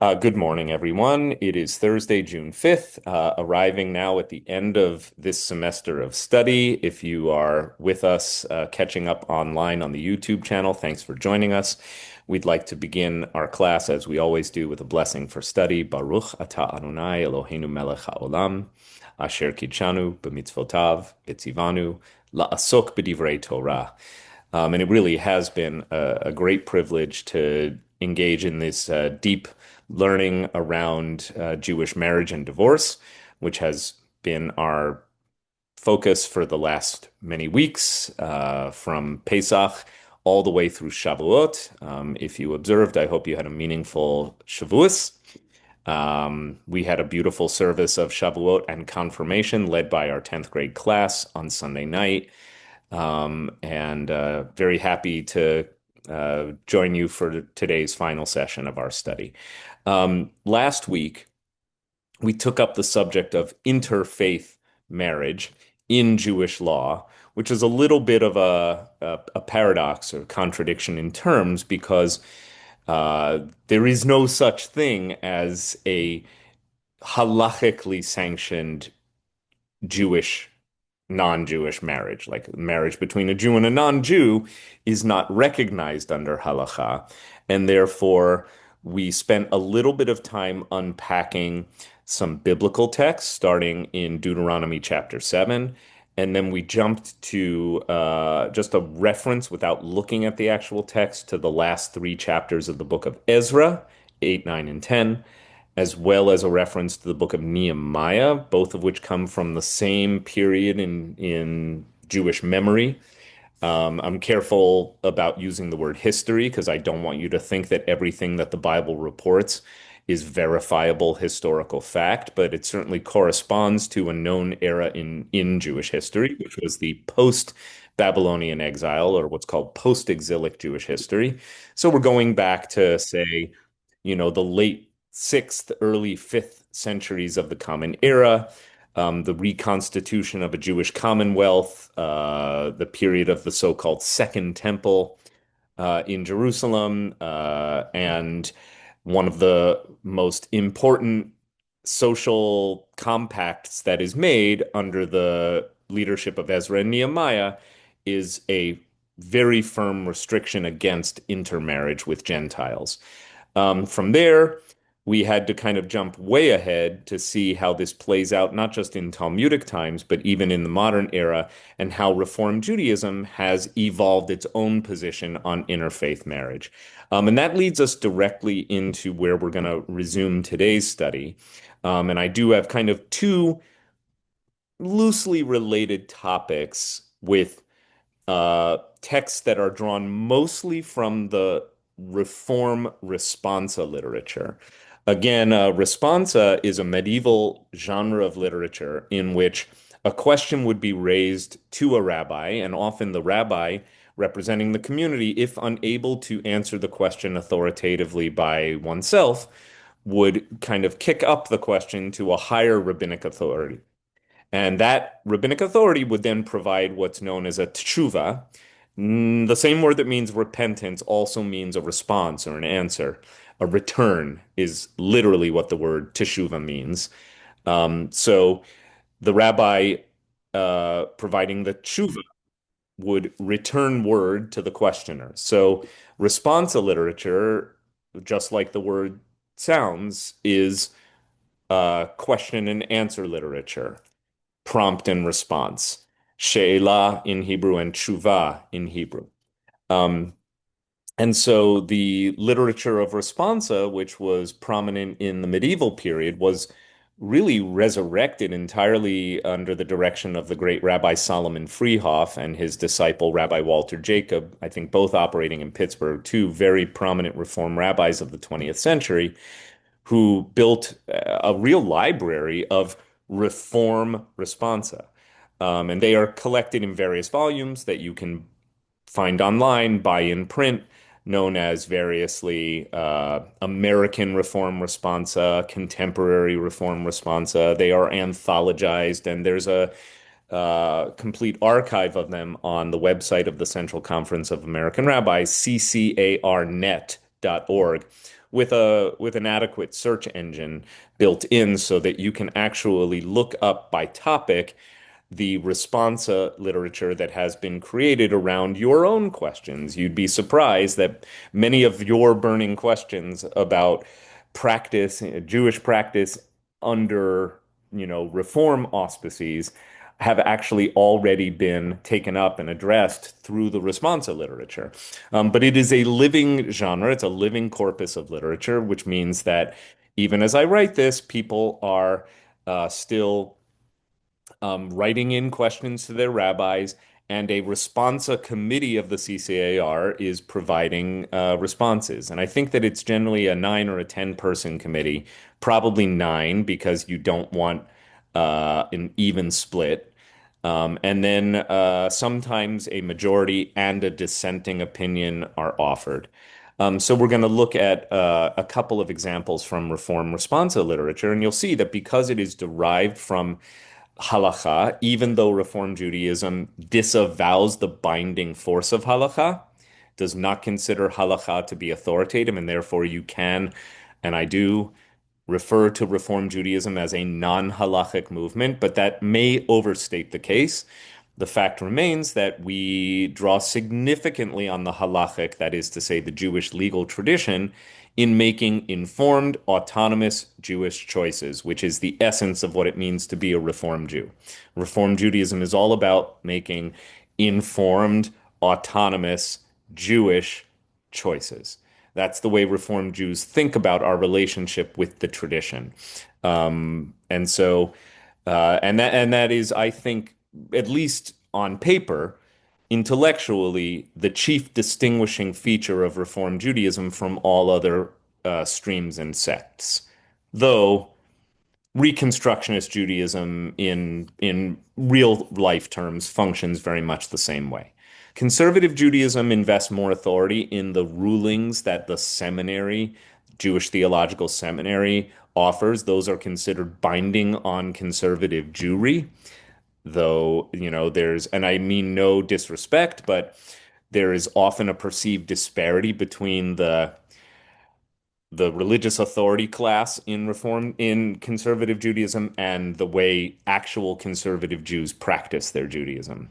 Good morning, everyone. It is Thursday, June 5th, arriving now at the end of this semester of study. If you are with us, catching up online on the YouTube channel, thanks for joining us. We'd like to begin our class, as we always do, with a blessing for study. Baruch atah Adonai Eloheinu melech haolam, asher kidshanu b'mitzvotav v'tzivanu la'asok b'divrei Torah. And it really has been a great privilege to engage in this deep learning around Jewish marriage and divorce, which has been our focus for the last many weeks, from Pesach all the way through Shavuot. If you observed, I hope you had a meaningful Shavuos. We had a beautiful service of Shavuot and confirmation led by our 10th grade class on Sunday night. And very happy to join you for today's final session of our study. Last week, we took up the subject of interfaith marriage in Jewish law, which is a little bit of a paradox or contradiction in terms because there is no such thing as a halachically sanctioned Jewish non-Jewish marriage. Like marriage between a Jew and a non-Jew is not recognized under halakha. And therefore, we spent a little bit of time unpacking some biblical texts, starting in Deuteronomy chapter 7. And then we jumped to just a reference without looking at the actual text to the last three chapters of the book of Ezra, 8, 9, and 10, as well as a reference to the book of Nehemiah, both of which come from the same period in Jewish memory. I'm careful about using the word history because I don't want you to think that everything that the Bible reports is verifiable historical fact, but it certainly corresponds to a known era in Jewish history, which was the post-Babylonian exile, or what's called post-exilic Jewish history. So we're going back to, say, the late sixth, early fifth centuries of the Common Era, the reconstitution of a Jewish commonwealth, the period of the so-called Second Temple in Jerusalem, and one of the most important social compacts that is made under the leadership of Ezra and Nehemiah is a very firm restriction against intermarriage with Gentiles. From there, we had to kind of jump way ahead to see how this plays out, not just in Talmudic times, but even in the modern era, and how Reform Judaism has evolved its own position on interfaith marriage. And that leads us directly into where we're going to resume today's study. And I do have kind of two loosely related topics with texts that are drawn mostly from the Reform Responsa literature. Again, responsa is a medieval genre of literature in which a question would be raised to a rabbi, and often the rabbi representing the community, if unable to answer the question authoritatively by oneself, would kind of kick up the question to a higher rabbinic authority. And that rabbinic authority would then provide what's known as a teshuva. The same word that means repentance also means a response or an answer. A return is literally what the word teshuva means. So the rabbi providing the teshuva would return word to the questioner. So responsa literature, just like the word sounds, is question and answer literature, prompt and response, she'elah in Hebrew and tshuva in Hebrew. Um, and so the literature of responsa, which was prominent in the medieval period, was really resurrected entirely under the direction of the great Rabbi Solomon Freehoff and his disciple Rabbi Walter Jacob, I think both operating in Pittsburgh, two very prominent Reform rabbis of the 20th century, who built a real library of Reform Responsa. And they are collected in various volumes that you can find online, buy in print, known as variously American Reform Responsa, Contemporary Reform Responsa. They are anthologized, and there's a complete archive of them on the website of the Central Conference of American Rabbis, ccarnet.org, with an adequate search engine built in so that you can actually look up by topic the responsa literature that has been created around your own questions. You'd be surprised that many of your burning questions about practice, Jewish practice under, reform auspices have actually already been taken up and addressed through the responsa literature. But it is a living genre, it's a living corpus of literature, which means that even as I write this, people are still writing in questions to their rabbis, and a responsa committee of the CCAR is providing responses. And I think that it's generally a 9 or a 10 person committee, probably nine because you don't want an even split. And then sometimes a majority and a dissenting opinion are offered. So we're going to look at a couple of examples from Reform Responsa literature, and you'll see that because it is derived from halakha, even though Reform Judaism disavows the binding force of halakha, does not consider halakha to be authoritative, and therefore you can, and I do, refer to Reform Judaism as a non-halakhic movement, but that may overstate the case. The fact remains that we draw significantly on the halakhic, that is to say, the Jewish legal tradition, in making informed, autonomous Jewish choices, which is the essence of what it means to be a Reform Jew. Reform Judaism is all about making informed, autonomous Jewish choices. That's the way Reform Jews think about our relationship with the tradition. And so, and that is, I think, at least on paper, intellectually, the chief distinguishing feature of Reform Judaism from all other streams and sects. Though Reconstructionist Judaism in real life terms functions very much the same way. Conservative Judaism invests more authority in the rulings that the seminary, Jewish Theological Seminary, offers. Those are considered binding on conservative Jewry, though, and I mean no disrespect, but there is often a perceived disparity between the religious authority class in conservative Judaism and the way actual conservative Jews practice their Judaism.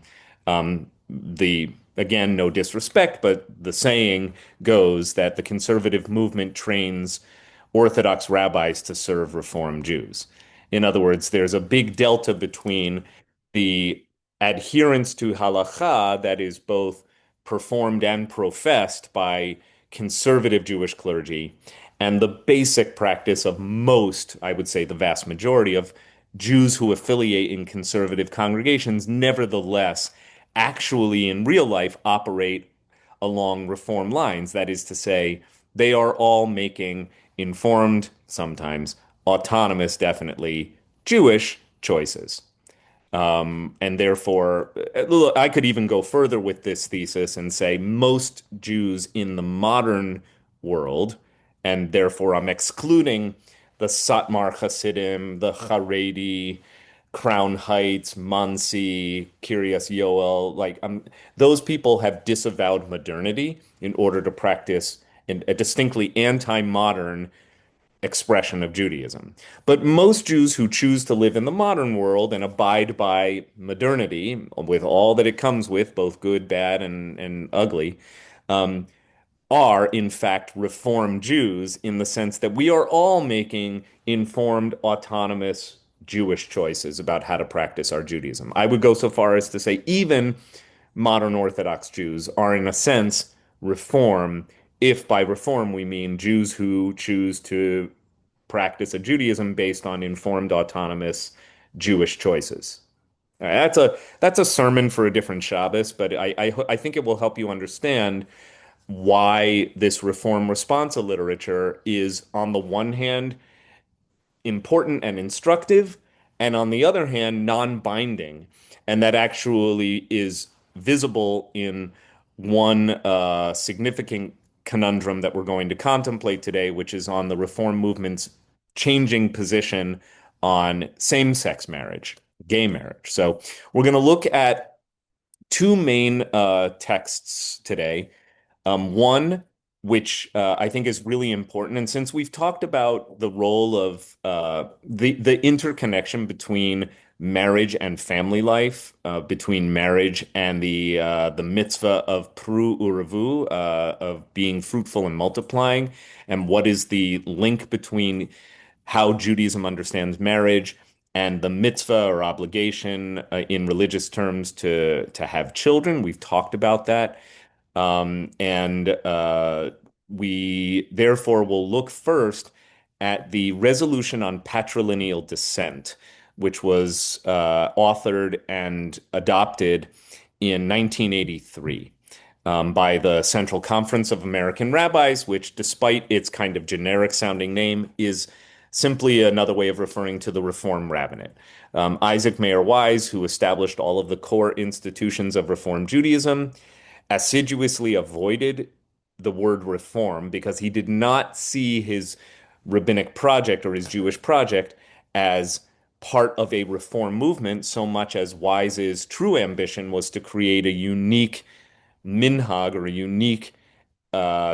The Again, no disrespect, but the saying goes that the conservative movement trains Orthodox rabbis to serve Reform Jews. In other words, there's a big delta between the adherence to halakha that is both performed and professed by conservative Jewish clergy and the basic practice of most, I would say the vast majority of Jews who affiliate in conservative congregations, nevertheless, actually in real life operate along reform lines. That is to say, they are all making informed, sometimes autonomous, definitely Jewish choices. And therefore, look, I could even go further with this thesis and say most Jews in the modern world, and therefore I'm excluding the Satmar Hasidim, the Haredi, Crown Heights, Monsey, Kiryas Yoel, those people have disavowed modernity in order to practice a distinctly anti-modern expression of Judaism. But most Jews who choose to live in the modern world and abide by modernity, with all that it comes with, both good, bad, and ugly, um, are in fact Reform Jews in the sense that we are all making informed, autonomous Jewish choices about how to practice our Judaism. I would go so far as to say even modern Orthodox Jews are, in a sense, Reform, if by Reform we mean Jews who choose to practice a Judaism based on informed, autonomous Jewish choices. That's a sermon for a different Shabbos, but I think it will help you understand why this Reform Responsa literature is, on the one hand, important and instructive, and on the other hand, non-binding, and that actually is visible in one significant conundrum that we're going to contemplate today, which is on the Reform movement's changing position on same-sex marriage, gay marriage. So we're going to look at two main texts today. One which I think is really important. And since we've talked about the role of the interconnection between marriage and family life, between marriage and the mitzvah of pru uravu, of being fruitful and multiplying, and what is the link between how Judaism understands marriage and the mitzvah or obligation in religious terms to have children. We've talked about that. And we therefore will look first at the resolution on patrilineal descent, which was authored and adopted in 1983 by the Central Conference of American Rabbis, which, despite its kind of generic sounding name, is simply another way of referring to the Reform Rabbinate. Isaac Mayer Wise, who established all of the core institutions of Reform Judaism, assiduously avoided the word reform because he did not see his rabbinic project or his Jewish project as part of a reform movement so much as Wise's true ambition was to create a unique minhag or a unique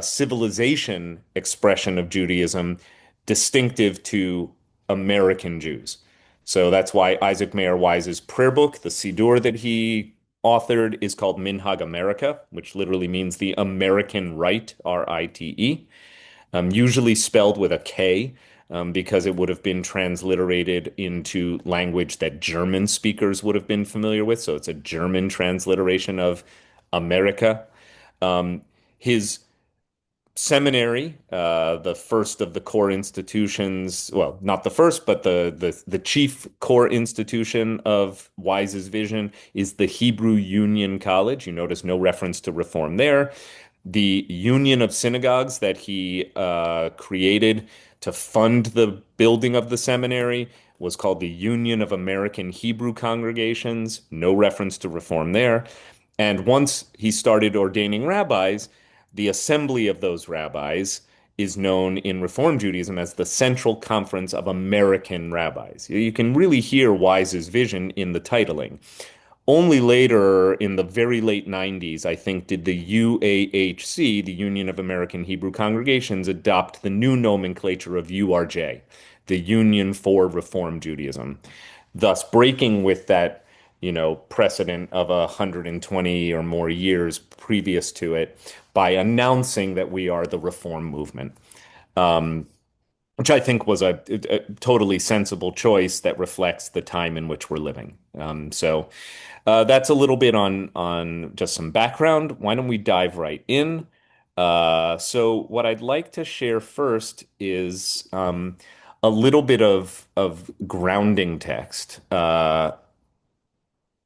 civilization expression of Judaism distinctive to American Jews. So that's why Isaac Mayer Wise's prayer book, the Siddur that he authored, is called Minhag America, which literally means the American Rite, R-I-T-E, usually spelled with a K, because it would have been transliterated into language that German speakers would have been familiar with. So it's a German transliteration of America. His seminary, the first of the core institutions, well, not the first, but the chief core institution of Wise's vision is the Hebrew Union College. You notice no reference to reform there. The Union of Synagogues that he created to fund the building of the seminary was called the Union of American Hebrew Congregations. No reference to reform there. And once he started ordaining rabbis, the assembly of those rabbis is known in Reform Judaism as the Central Conference of American Rabbis. You can really hear Wise's vision in the titling. Only later, in the very late 90s, I think, did the UAHC, the Union of American Hebrew Congregations, adopt the new nomenclature of URJ, the Union for Reform Judaism, thus breaking with that, precedent of 120 or more years previous to it by announcing that we are the Reform movement, which I think was a totally sensible choice that reflects the time in which we're living. So that's a little bit on just some background. Why don't we dive right in? So what I'd like to share first is a little bit of grounding text.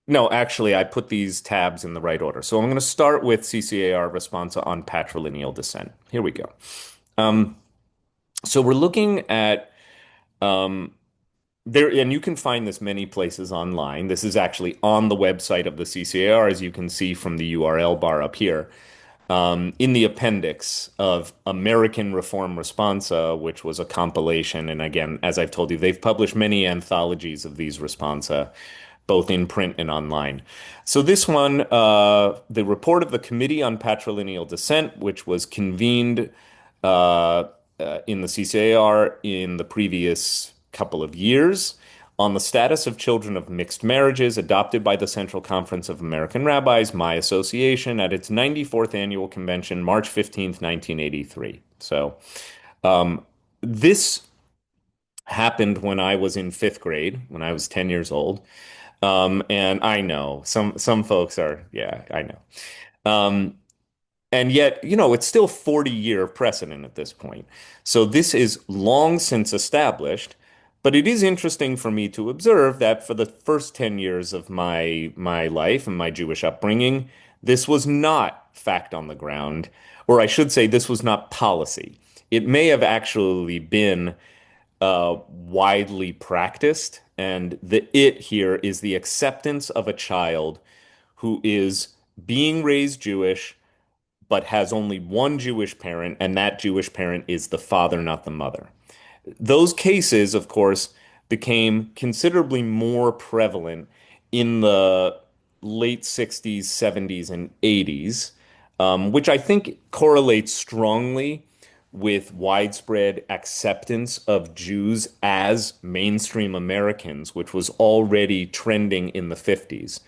No, actually, I put these tabs in the right order. So I'm going to start with CCAR Responsa on patrilineal descent. Here we go. Um, so we're looking at um, there, and you can find this many places online. This is actually on the website of the CCAR, as you can see from the URL bar up here. In the appendix of American Reform Responsa, which was a compilation, and again, as I've told you, they've published many anthologies of these responsa, both in print and online. So this one, the report of the Committee on Patrilineal Descent, which was convened uh, in the CCAR in the previous couple of years on the status of children of mixed marriages adopted by the Central Conference of American Rabbis, my association, at its 94th annual convention, March 15th, 1983. So this happened when I was in fifth grade, when I was 10 years old. And I know some folks are, yeah, I know. Um, and yet, it's still 40-year precedent at this point. So this is long since established, but it is interesting for me to observe that for the first 10 years of my life and my Jewish upbringing, this was not fact on the ground, or I should say this was not policy. It may have actually been widely practiced, and the it here is the acceptance of a child who is being raised Jewish but has only one Jewish parent, and that Jewish parent is the father, not the mother. Those cases, of course, became considerably more prevalent in the late 60s, 70s, and 80s. which I think correlates strongly with widespread acceptance of Jews as mainstream Americans, which was already trending in the 50s.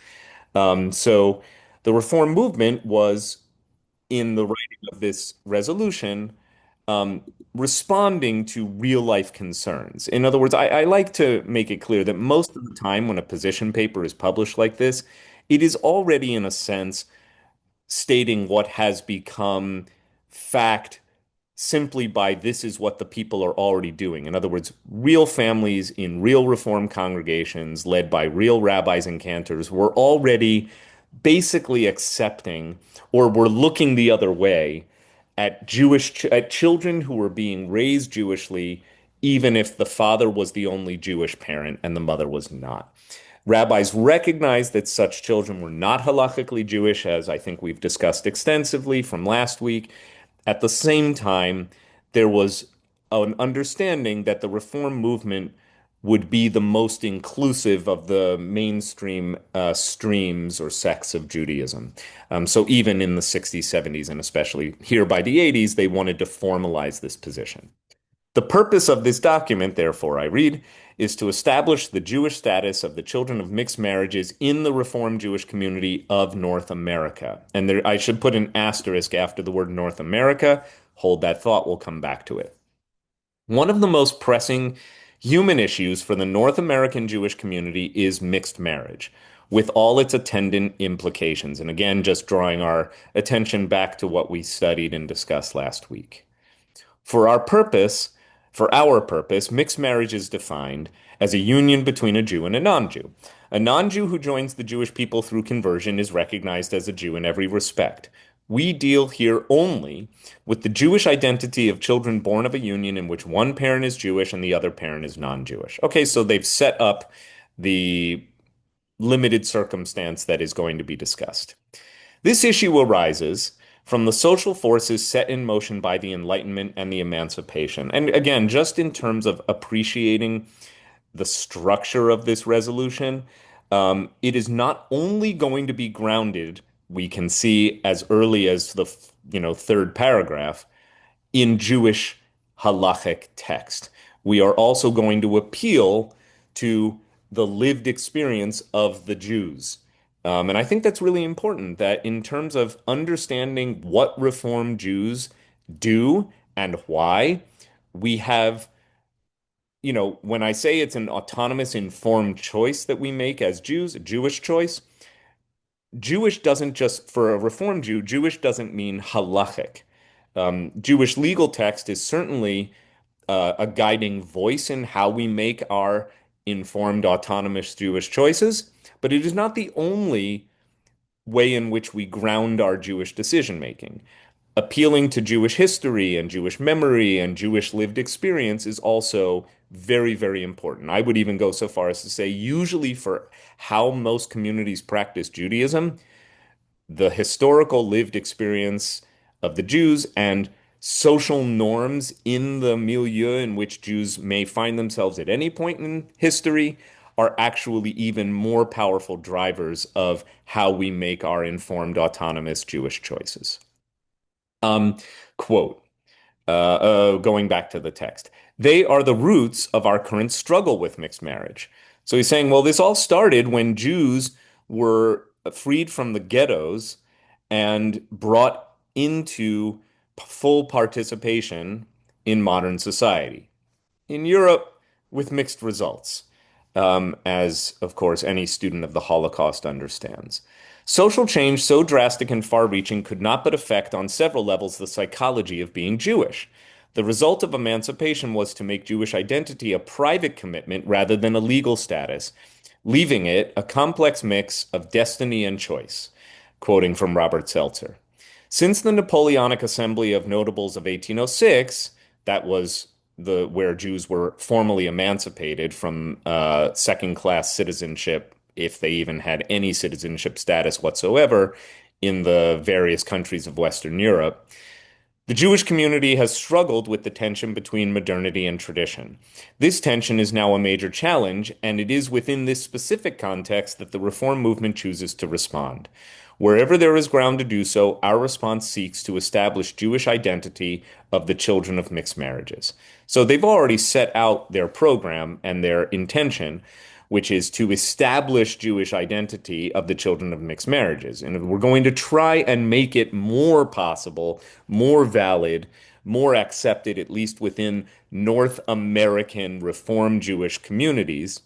So the Reform movement was, in the writing of this resolution, um, responding to real life concerns. In other words, I like to make it clear that most of the time when a position paper is published like this, it is already, in a sense, stating what has become fact simply by this is what the people are already doing. In other words, real families in real Reform congregations led by real rabbis and cantors were already basically accepting or were looking the other way at at children who were being raised Jewishly, even if the father was the only Jewish parent and the mother was not. Rabbis recognized that such children were not halakhically Jewish, as I think we've discussed extensively from last week. At the same time, there was an understanding that the Reform movement would be the most inclusive of the mainstream streams or sects of Judaism. So even in the 60s, 70s, and especially here by the 80s, they wanted to formalize this position. The purpose of this document, therefore, I read, is to establish the Jewish status of the children of mixed marriages in the Reform Jewish community of North America. And there, I should put an asterisk after the word North America. Hold that thought, we'll come back to it. One of the most pressing human issues for the North American Jewish community is mixed marriage, with all its attendant implications. And again, just drawing our attention back to what we studied and discussed last week. For our purpose, for our purpose, mixed marriage is defined as a union between a Jew and a non-Jew. A non-Jew who joins the Jewish people through conversion is recognized as a Jew in every respect. We deal here only with the Jewish identity of children born of a union in which one parent is Jewish and the other parent is non-Jewish. Okay, so they've set up the limited circumstance that is going to be discussed. This issue arises from the social forces set in motion by the Enlightenment and the Emancipation. And again, just in terms of appreciating the structure of this resolution, it is not only going to be grounded, we can see as early as the third paragraph, in Jewish halakhic text. We are also going to appeal to the lived experience of the Jews. And I think that's really important that in terms of understanding what Reform Jews do and why, we have, when I say it's an autonomous, informed choice that we make as Jews, a Jewish choice, Jewish doesn't just, for a Reform Jew, Jewish doesn't mean halachic. Jewish legal text is certainly a guiding voice in how we make our informed, autonomous Jewish choices, but it is not the only way in which we ground our Jewish decision making. Appealing to Jewish history and Jewish memory and Jewish lived experience is also very, very important. I would even go so far as to say, usually for how most communities practice Judaism, the historical lived experience of the Jews and social norms in the milieu in which Jews may find themselves at any point in history are actually even more powerful drivers of how we make our informed, autonomous Jewish choices. Um, Quote, going back to the text, they are the roots of our current struggle with mixed marriage. So he's saying, well, this all started when Jews were freed from the ghettos and brought into full participation in modern society. In Europe, with mixed results, as, of course, any student of the Holocaust understands. Social change so drastic and far-reaching could not but affect on several levels the psychology of being Jewish. The result of emancipation was to make Jewish identity a private commitment rather than a legal status, leaving it a complex mix of destiny and choice, quoting from Robert Seltzer. Since the Napoleonic Assembly of Notables of 1806, that was where Jews were formally emancipated from second-class citizenship, if they even had any citizenship status whatsoever, in the various countries of Western Europe. The Jewish community has struggled with the tension between modernity and tradition. This tension is now a major challenge, and it is within this specific context that the Reform movement chooses to respond. Wherever there is ground to do so, our response seeks to establish Jewish identity of the children of mixed marriages. So they've already set out their program and their intention, which is to establish Jewish identity of the children of mixed marriages. And we're going to try and make it more possible, more valid, more accepted, at least within North American Reform Jewish communities,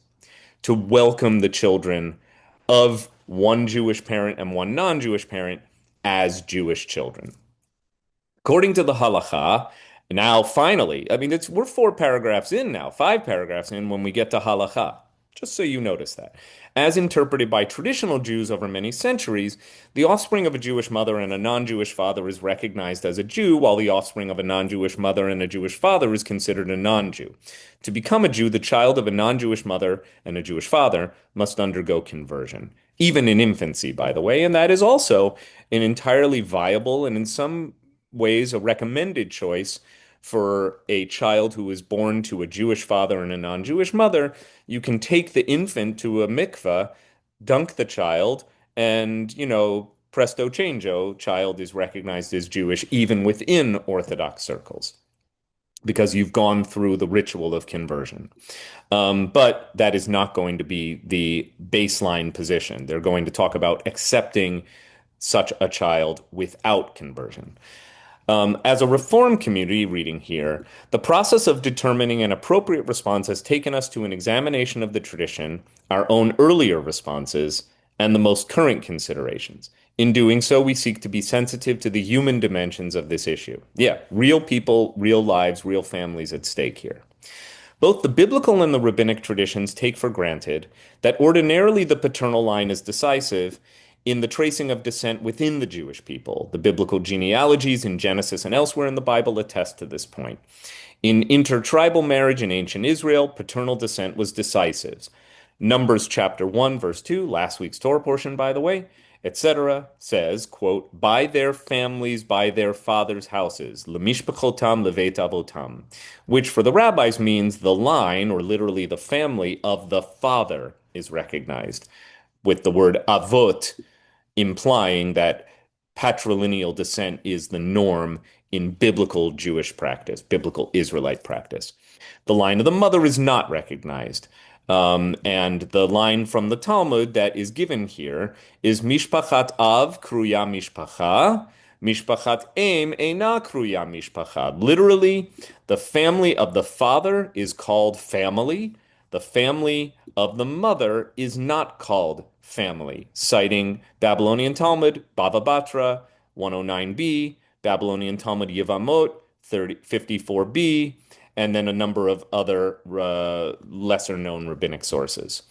to welcome the children of one Jewish parent and one non-Jewish parent as Jewish children. According to the halakha, now finally, I mean, we're 4 paragraphs in now, 5 paragraphs in when we get to halakha. Just so you notice that. As interpreted by traditional Jews over many centuries, the offspring of a Jewish mother and a non-Jewish father is recognized as a Jew, while the offspring of a non-Jewish mother and a Jewish father is considered a non-Jew. To become a Jew, the child of a non-Jewish mother and a Jewish father must undergo conversion, even in infancy, by the way, and that is also an entirely viable and in some ways a recommended choice for a child who is born to a Jewish father and a non-Jewish mother. You can take the infant to a mikveh, dunk the child, and, presto changeo, child is recognized as Jewish even within Orthodox circles because you've gone through the ritual of conversion. But that is not going to be the baseline position. They're going to talk about accepting such a child without conversion. As a Reform community reading here, the process of determining an appropriate response has taken us to an examination of the tradition, our own earlier responses, and the most current considerations. In doing so, we seek to be sensitive to the human dimensions of this issue. Yeah, real people, real lives, real families at stake here. Both the biblical and the rabbinic traditions take for granted that ordinarily the paternal line is decisive in the tracing of descent within the Jewish people. The biblical genealogies in Genesis and elsewhere in the Bible attest to this point. In intertribal marriage in ancient Israel, paternal descent was decisive. Numbers chapter 1, verse 2, last week's Torah portion, by the way, etc., says, quote, by their families, by their fathers' houses, lemishpachotam levet avotam, which for the rabbis means the line, or literally the family of the father, is recognized, with the word avot implying that patrilineal descent is the norm in biblical Jewish practice, biblical Israelite practice. The line of the mother is not recognized. And the line from the Talmud that is given here is Mishpachat Av Kruya Mishpacha, Mishpachat Em Eina Kruya Mishpacha. Literally, the family of the father is called family. The family of the mother is not called family, citing Babylonian Talmud, Bava Batra, 109b, Babylonian Talmud Yevamot, 54b, and then a number of other lesser-known rabbinic sources.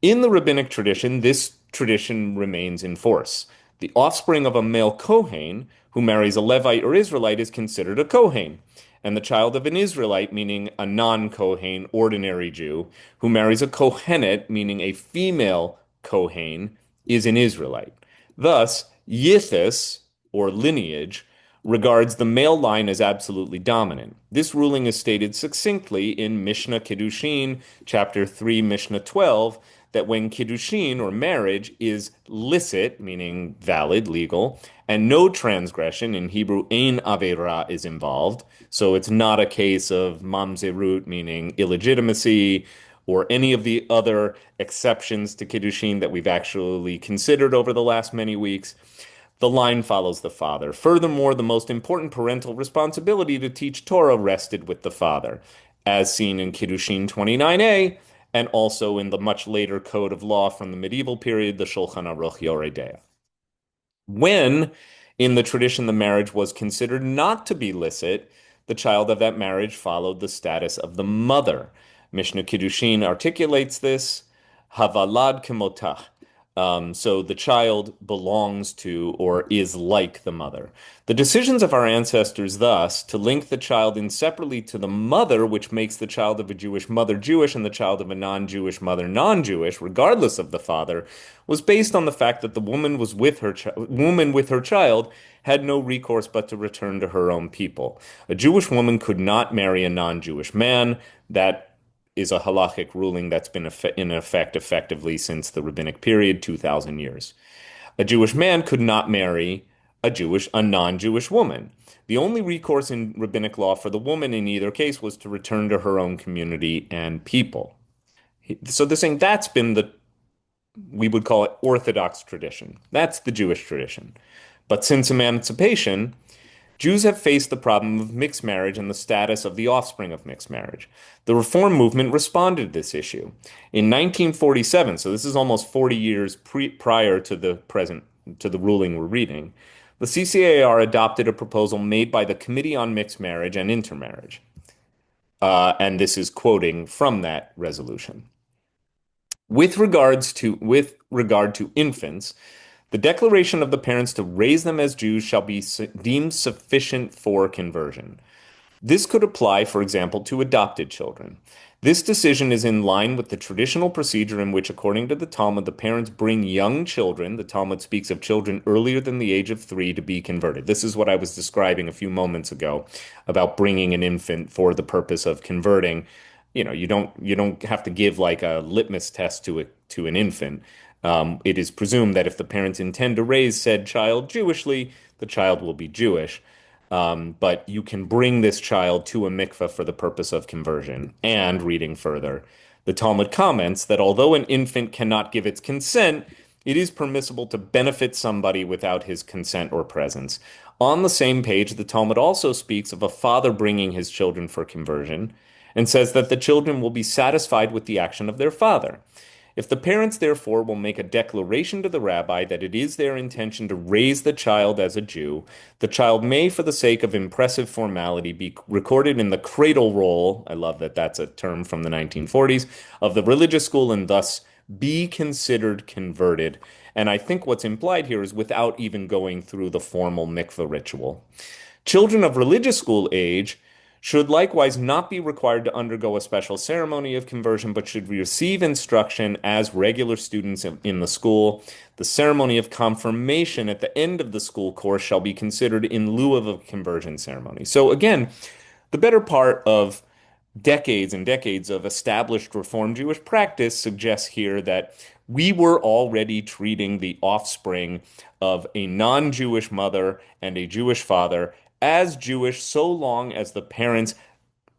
In the rabbinic tradition, this tradition remains in force. The offspring of a male Kohen who marries a Levite or Israelite is considered a Kohen, and the child of an Israelite, meaning a non-Kohen, ordinary Jew, who marries a Kohenet, meaning a female Kohen, is an Israelite. Thus, Yithis, or lineage, regards the male line as absolutely dominant. This ruling is stated succinctly in Mishnah Kiddushin, chapter 3, Mishnah 12, that when Kiddushin, or marriage, is licit, meaning valid, legal, and no transgression, in Hebrew, ein avera, is involved, so it's not a case of mamzerut, meaning illegitimacy, or any of the other exceptions to Kiddushin that we've actually considered over the last many weeks, the line follows the father. Furthermore, the most important parental responsibility to teach Torah rested with the father, as seen in Kiddushin 29a, and also in the much later code of law from the medieval period, the Shulchan Aruch Yoreh Deah. When, in the tradition, the marriage was considered not to be licit, the child of that marriage followed the status of the mother. Mishnah Kiddushin articulates this, Havalad Kemotach. So the child belongs to or is like the mother. The decisions of our ancestors, thus, to link the child inseparably to the mother, which makes the child of a Jewish mother Jewish and the child of a non-Jewish mother non-Jewish, regardless of the father, was based on the fact that the woman with her child had no recourse but to return to her own people. A Jewish woman could not marry a non-Jewish man. That is a halakhic ruling that's been in effect effectively since the rabbinic period, 2,000 years. A Jewish man could not marry a non-Jewish woman. The only recourse in rabbinic law for the woman in either case was to return to her own community and people. So they're saying that's been we would call it Orthodox tradition. That's the Jewish tradition. But since emancipation, Jews have faced the problem of mixed marriage and the status of the offspring of mixed marriage. The Reform movement responded to this issue. In 1947, so this is almost 40 years prior to the ruling we're reading, the CCAR adopted a proposal made by the Committee on Mixed Marriage and Intermarriage. And this is quoting from that resolution. With regard to infants, the declaration of the parents to raise them as Jews shall be deemed sufficient for conversion. This could apply, for example, to adopted children. This decision is in line with the traditional procedure in which, according to the Talmud, the parents bring young children. The Talmud speaks of children earlier than the age of 3 to be converted. This is what I was describing a few moments ago about bringing an infant for the purpose of converting. You don't have to give like a litmus test to an infant. It is presumed that if the parents intend to raise said child Jewishly, the child will be Jewish. But you can bring this child to a mikveh for the purpose of conversion. And reading further, the Talmud comments that although an infant cannot give its consent, it is permissible to benefit somebody without his consent or presence. On the same page, the Talmud also speaks of a father bringing his children for conversion and says that the children will be satisfied with the action of their father. If the parents, therefore, will make a declaration to the rabbi that it is their intention to raise the child as a Jew, the child may, for the sake of impressive formality, be recorded in the cradle roll. I love that that's a term from the 1940s of the religious school and thus be considered converted. And I think what's implied here is without even going through the formal mikveh ritual. Children of religious school age should likewise not be required to undergo a special ceremony of conversion, but should receive instruction as regular students in the school. The ceremony of confirmation at the end of the school course shall be considered in lieu of a conversion ceremony. So again, the better part of decades and decades of established Reform Jewish practice suggests here that we were already treating the offspring of a non-Jewish mother and a Jewish father as Jewish so long as the parents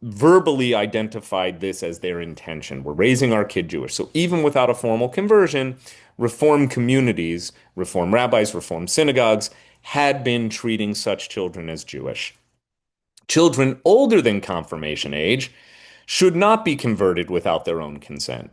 verbally identified this as their intention. We're raising our kid Jewish. So even without a formal conversion, Reform communities, Reform rabbis, Reform synagogues had been treating such children as Jewish. Children older than confirmation age should not be converted without their own consent.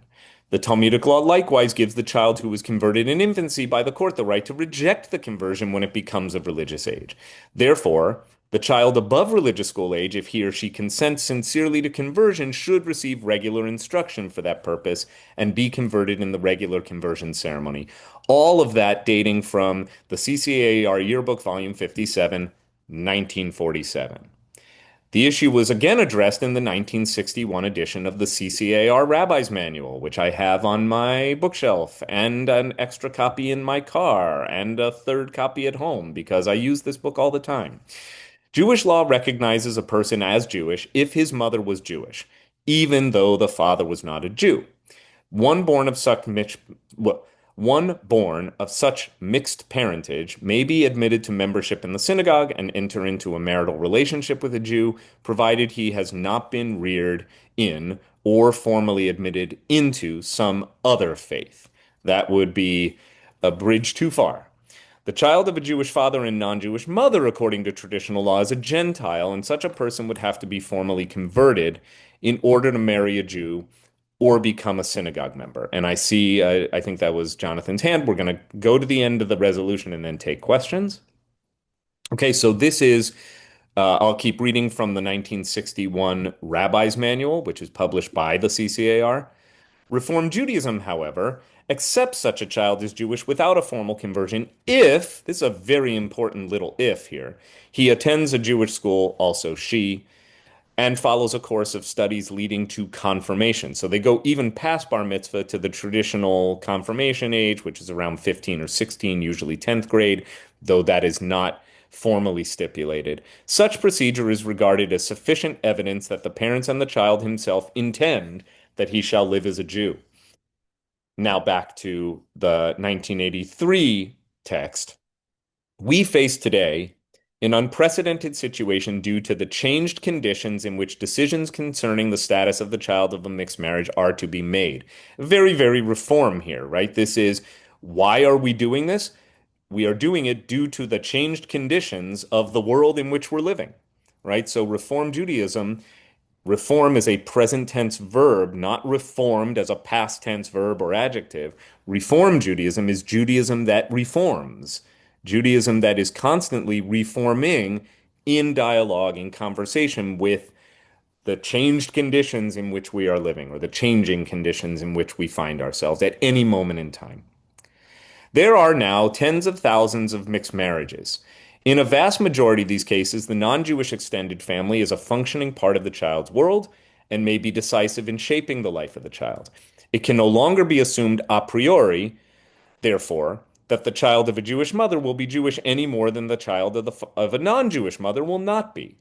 The Talmudic law likewise gives the child who was converted in infancy by the court the right to reject the conversion when it becomes of religious age. Therefore, the child above religious school age, if he or she consents sincerely to conversion, should receive regular instruction for that purpose and be converted in the regular conversion ceremony. All of that dating from the CCAR Yearbook, Volume 57, 1947. The issue was again addressed in the 1961 edition of the CCAR Rabbi's Manual, which I have on my bookshelf, and an extra copy in my car, and a third copy at home, because I use this book all the time. Jewish law recognizes a person as Jewish if his mother was Jewish, even though the father was not a Jew. One born of such mixed, one born of such mixed parentage may be admitted to membership in the synagogue and enter into a marital relationship with a Jew, provided he has not been reared in or formally admitted into some other faith. That would be a bridge too far. The child of a Jewish father and non-Jewish mother, according to traditional law, is a Gentile, and such a person would have to be formally converted in order to marry a Jew or become a synagogue member. And I see, I think that was Jonathan's hand. We're going to go to the end of the resolution and then take questions. Okay, so this is, I'll keep reading from the 1961 Rabbi's Manual, which is published by the CCAR. Reform Judaism, however, accepts such a child as Jewish without a formal conversion if, this is a very important little if here, he attends a Jewish school, also she, and follows a course of studies leading to confirmation. So they go even past bar mitzvah to the traditional confirmation age, which is around 15 or 16, usually 10th grade, though that is not formally stipulated. Such procedure is regarded as sufficient evidence that the parents and the child himself intend that he shall live as a Jew. Now back to the 1983 text, we face today an unprecedented situation due to the changed conditions in which decisions concerning the status of the child of a mixed marriage are to be made. Very, very reform here, right? This is why are we doing this? We are doing it due to the changed conditions of the world in which we're living, right? So Reform Judaism, reform is a present tense verb, not reformed as a past tense verb or adjective. Reform Judaism is Judaism that reforms, Judaism that is constantly reforming in dialogue, in conversation with the changed conditions in which we are living, or the changing conditions in which we find ourselves at any moment in time. There are now tens of thousands of mixed marriages. In a vast majority of these cases, the non-Jewish extended family is a functioning part of the child's world and may be decisive in shaping the life of the child. It can no longer be assumed a priori, therefore, that the child of a Jewish mother will be Jewish any more than the child of a non-Jewish mother will not be.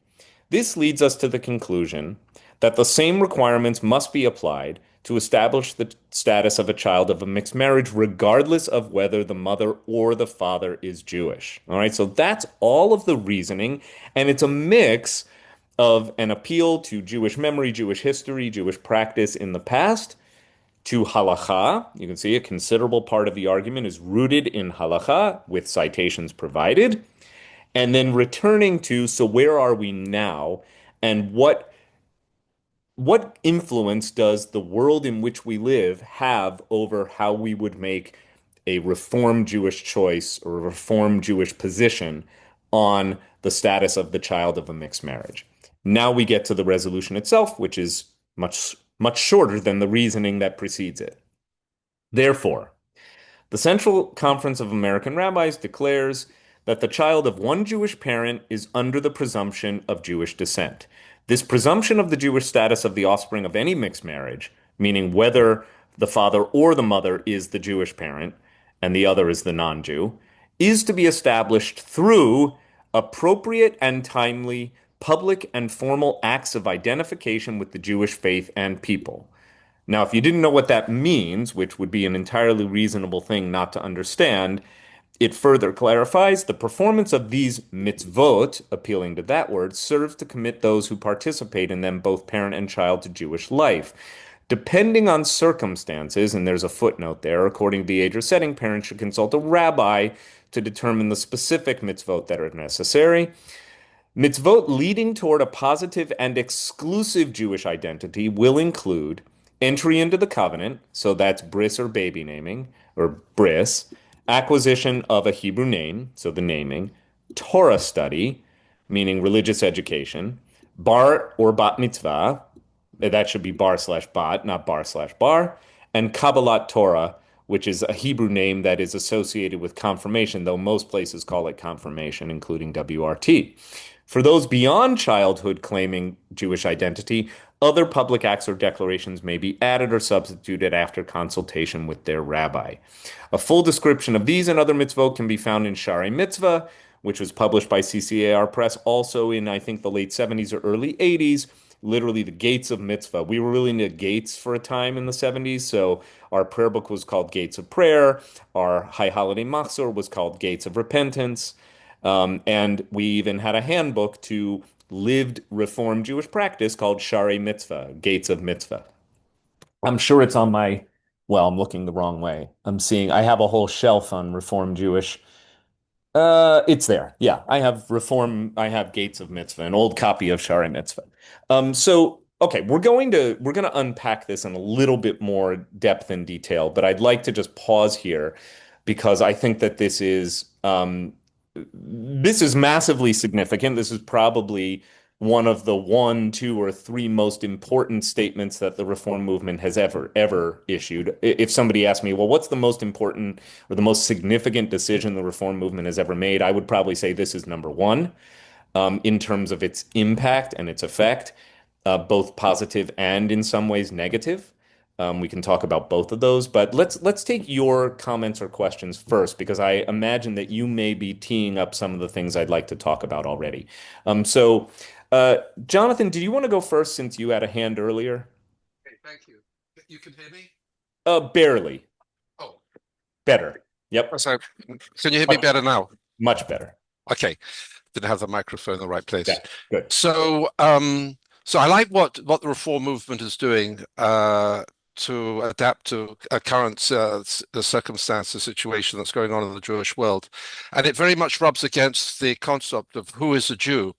This leads us to the conclusion that the same requirements must be applied to establish the status of a child of a mixed marriage, regardless of whether the mother or the father is Jewish. All right, so that's all of the reasoning, and it's a mix of an appeal to Jewish memory, Jewish history, Jewish practice in the past, to halakha. You can see a considerable part of the argument is rooted in halakha with citations provided. And then returning to, so where are we now? And what influence does the world in which we live have over how we would make a reformed Jewish choice or a reformed Jewish position on the status of the child of a mixed marriage? Now we get to the resolution itself, which is much, much shorter than the reasoning that precedes it. Therefore, the Central Conference of American Rabbis declares that the child of one Jewish parent is under the presumption of Jewish descent. This presumption of the Jewish status of the offspring of any mixed marriage, meaning whether the father or the mother is the Jewish parent and the other is the non-Jew, is to be established through appropriate and timely public and formal acts of identification with the Jewish faith and people. Now, if you didn't know what that means, which would be an entirely reasonable thing not to understand, it further clarifies the performance of these mitzvot, appealing to that word, serves to commit those who participate in them, both parent and child, to Jewish life. Depending on circumstances, and there's a footnote there, according to the age or setting, parents should consult a rabbi to determine the specific mitzvot that are necessary. Mitzvot leading toward a positive and exclusive Jewish identity will include entry into the covenant, so that's bris or baby naming, or bris, acquisition of a Hebrew name, so the naming, Torah study, meaning religious education, bar or bat mitzvah, that should be bar slash bat, not bar slash bar, and Kabbalat Torah, which is a Hebrew name that is associated with confirmation, though most places call it confirmation, including WRT. For those beyond childhood claiming Jewish identity, other public acts or declarations may be added or substituted after consultation with their rabbi. A full description of these and other mitzvot can be found in Shari Mitzvah, which was published by CCAR Press also in, I think, the late 70s or early 80s, literally the gates of mitzvah. We were really into gates for a time in the 70s, so our prayer book was called Gates of Prayer. Our High Holiday Machzor was called Gates of Repentance. And we even had a handbook to lived Reform Jewish practice called Shari Mitzvah, Gates of Mitzvah. I'm sure it's on my, well, I'm looking the wrong way. I have a whole shelf on Reform Jewish. It's there. Yeah, I have Gates of Mitzvah, an old copy of Shari Mitzvah. Okay, we're going to unpack this in a little bit more depth and detail, but I'd like to just pause here because I think that this is massively significant. This is probably one of the one, two, or three most important statements that the reform movement has ever issued. If somebody asked me, well, what's the most important or the most significant decision the reform movement has ever made? I would probably say this is number one, in terms of its impact and its effect, both positive and in some ways negative. We can talk about both of those, but let's take your comments or questions first, because I imagine that you may be teeing up some of the things I'd like to talk about already. Jonathan, do you want to go first since you had a hand earlier? Okay, thank you. You can hear me? Barely. Oh, Better. Yep. So, can you hear me Much, better now? much better. Okay, didn't have the microphone in the right Yeah. place. Good. So, so I like what the reform movement is doing to adapt to a current circumstance, the situation that's going on in the Jewish world, and it very much rubs against the concept of who is a Jew.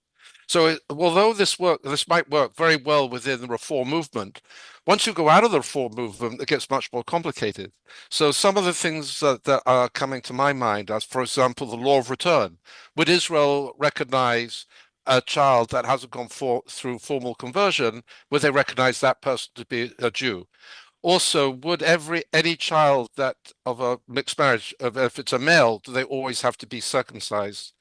So, although this might work very well within the reform movement, once you go out of the reform movement, it gets much more complicated. So, some of the things that are coming to my mind, as for example, the law of return. Would Israel recognize a child that hasn't through formal conversion? Would they recognize that person to be a Jew? Also, would any child that of a mixed marriage, if it's a male, do they always have to be circumcised?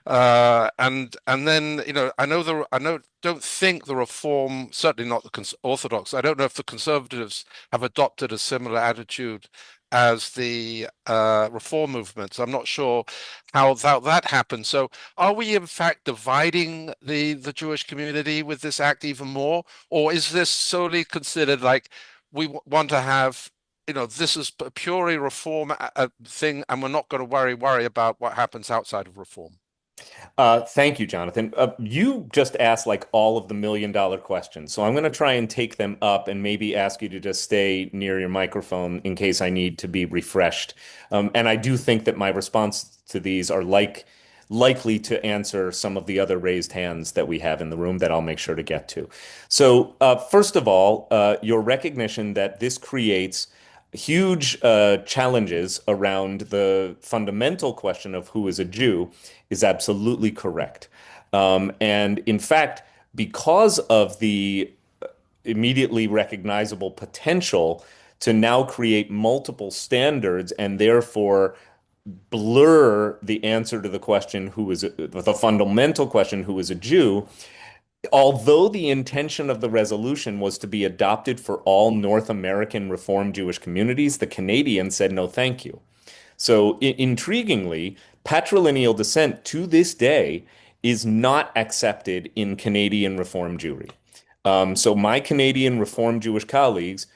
And then I don't think the Reform, certainly not the Orthodox. I don't know if the Conservatives have adopted a similar attitude as the Reform movements. I'm not sure how that happened. So, are we in fact dividing the Jewish community with this act even more, or is this solely considered like we want to have, this is a purely reform thing, and we're not going to worry about what happens outside of reform. Thank you, Jonathan. You just asked like all of the million-dollar questions. So I'm going to try and take them up and maybe ask you to just stay near your microphone in case I need to be refreshed. And I do think that my response to these are likely to answer some of the other raised hands that we have in the room that I'll make sure to get to. So, first of all, your recognition that this creates huge challenges around the fundamental question of who is a Jew is absolutely correct. And in fact, because of the immediately recognizable potential to now create multiple standards and therefore blur the answer to the question the fundamental question who is a Jew, although the intention of the resolution was to be adopted for all North American Reformed Jewish communities, the Canadians said no, thank you. So, intriguingly, patrilineal descent to this day is not accepted in Canadian Reform Jewry. So, my Canadian Reform Jewish colleagues,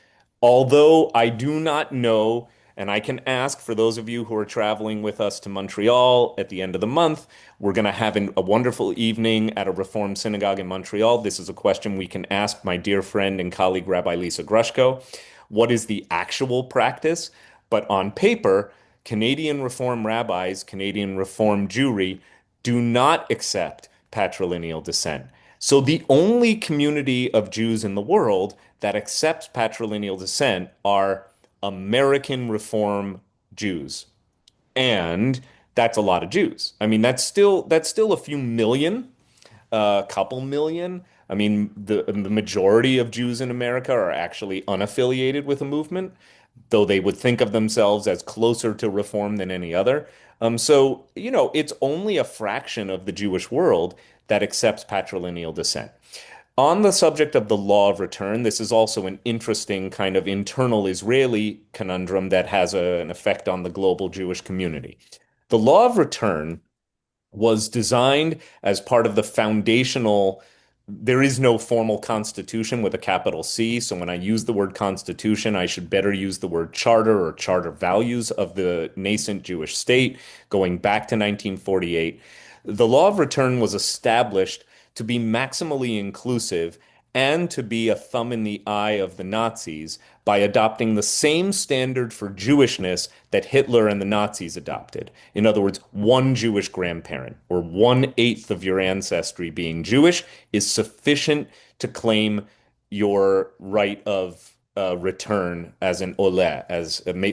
although I do not know, and I can ask for those of you who are traveling with us to Montreal at the end of the month, we're going to have a wonderful evening at a Reform synagogue in Montreal. This is a question we can ask my dear friend and colleague, Rabbi Lisa Grushko. What is the actual practice? But on paper, Canadian Reform rabbis, Canadian Reform Jewry do not accept patrilineal descent. So the only community of Jews in the world that accepts patrilineal descent are American Reform Jews. And that's a lot of Jews. I mean, that's still a few million, a couple million. I mean, the majority of Jews in America are actually unaffiliated with a movement, though they would think of themselves as closer to reform than any other. So, it's only a fraction of the Jewish world that accepts patrilineal descent. On the subject of the law of return, this is also an interesting kind of internal Israeli conundrum that has an effect on the global Jewish community. The law of return was designed as part of the foundational. There is no formal constitution with a capital C. So when I use the word constitution, I should better use the word charter or charter values of the nascent Jewish state going back to 1948. The law of return was established to be maximally inclusive and to be a thumb in the eye of the Nazis by adopting the same standard for Jewishness that Hitler and the Nazis adopted. In other words, one Jewish grandparent or 1/8 of your ancestry being Jewish is sufficient to claim your right of return as an oleh,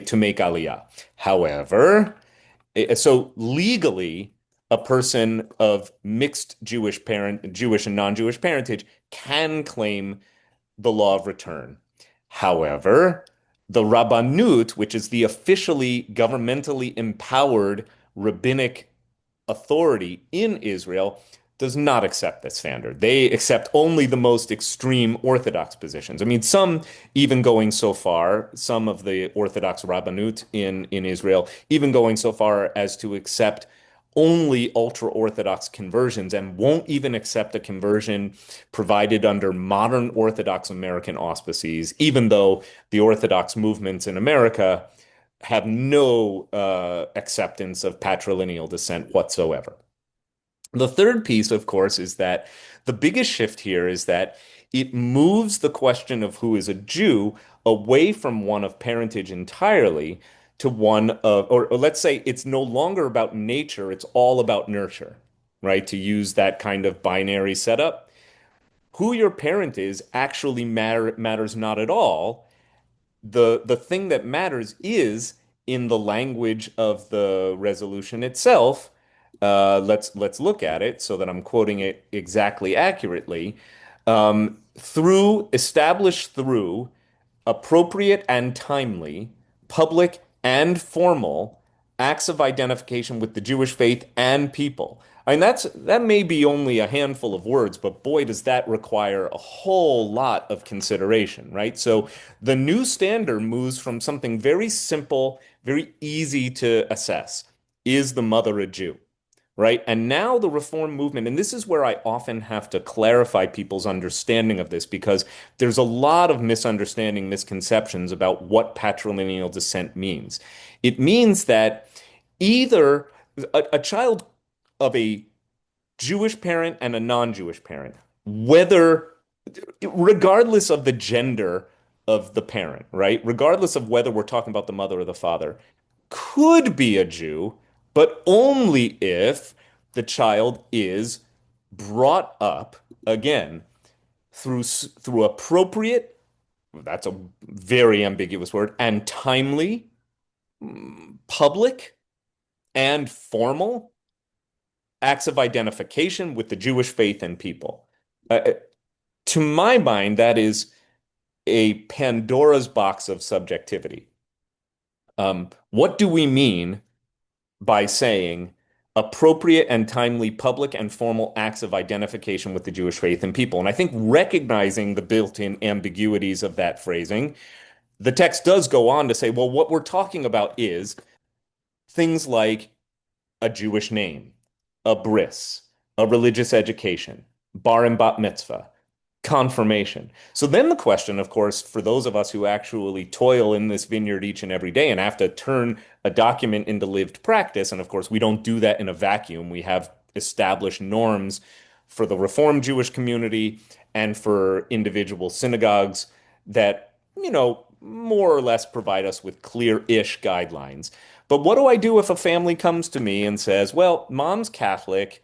to make aliyah. However, so legally, a person of mixed Jewish and non-Jewish parentage can claim the law of return. However, the Rabbanut, which is the officially governmentally empowered rabbinic authority in Israel, does not accept that standard. They accept only the most extreme Orthodox positions. I mean, some even going so far, some of the Orthodox Rabbanut in Israel, even going so far as to accept only ultra-Orthodox conversions and won't even accept a conversion provided under modern Orthodox American auspices, even though the Orthodox movements in America have no acceptance of patrilineal descent whatsoever. The third piece, of course, is that the biggest shift here is that it moves the question of who is a Jew away from one of parentage entirely to one of, or let's say it's no longer about nature, it's all about nurture, right? To use that kind of binary setup. Who your parent is actually matters not at all. The thing that matters is in the language of the resolution itself. Let's look at it so that I'm quoting it exactly accurately. Through established through appropriate and timely, public and formal acts of identification with the Jewish faith and people. I mean, that may be only a handful of words, but boy, does that require a whole lot of consideration, right? So the new standard moves from something very simple, very easy to assess. Is the mother a Jew? Right? And now the reform movement, and this is where I often have to clarify people's understanding of this because there's a lot of misunderstanding, misconceptions about what patrilineal descent means. It means that either a child of a Jewish parent and a non-Jewish parent, whether regardless of the gender of the parent, right? Regardless of whether we're talking about the mother or the father, could be a Jew, but only if the child is brought up again through appropriate, that's a very ambiguous word, and timely, public, and formal acts of identification with the Jewish faith and people. To my mind, that is a Pandora's box of subjectivity. What do we mean by saying appropriate and timely public and formal acts of identification with the Jewish faith and people? And I think recognizing the built-in ambiguities of that phrasing, the text does go on to say, well, what we're talking about is things like a Jewish name, a bris, a religious education, bar and bat mitzvah, confirmation. So then the question, of course, for those of us who actually toil in this vineyard each and every day and have to turn a document into lived practice, and of course, we don't do that in a vacuum. We have established norms for the Reform Jewish community and for individual synagogues that, more or less provide us with clear-ish guidelines. But what do I do if a family comes to me and says, well, mom's Catholic,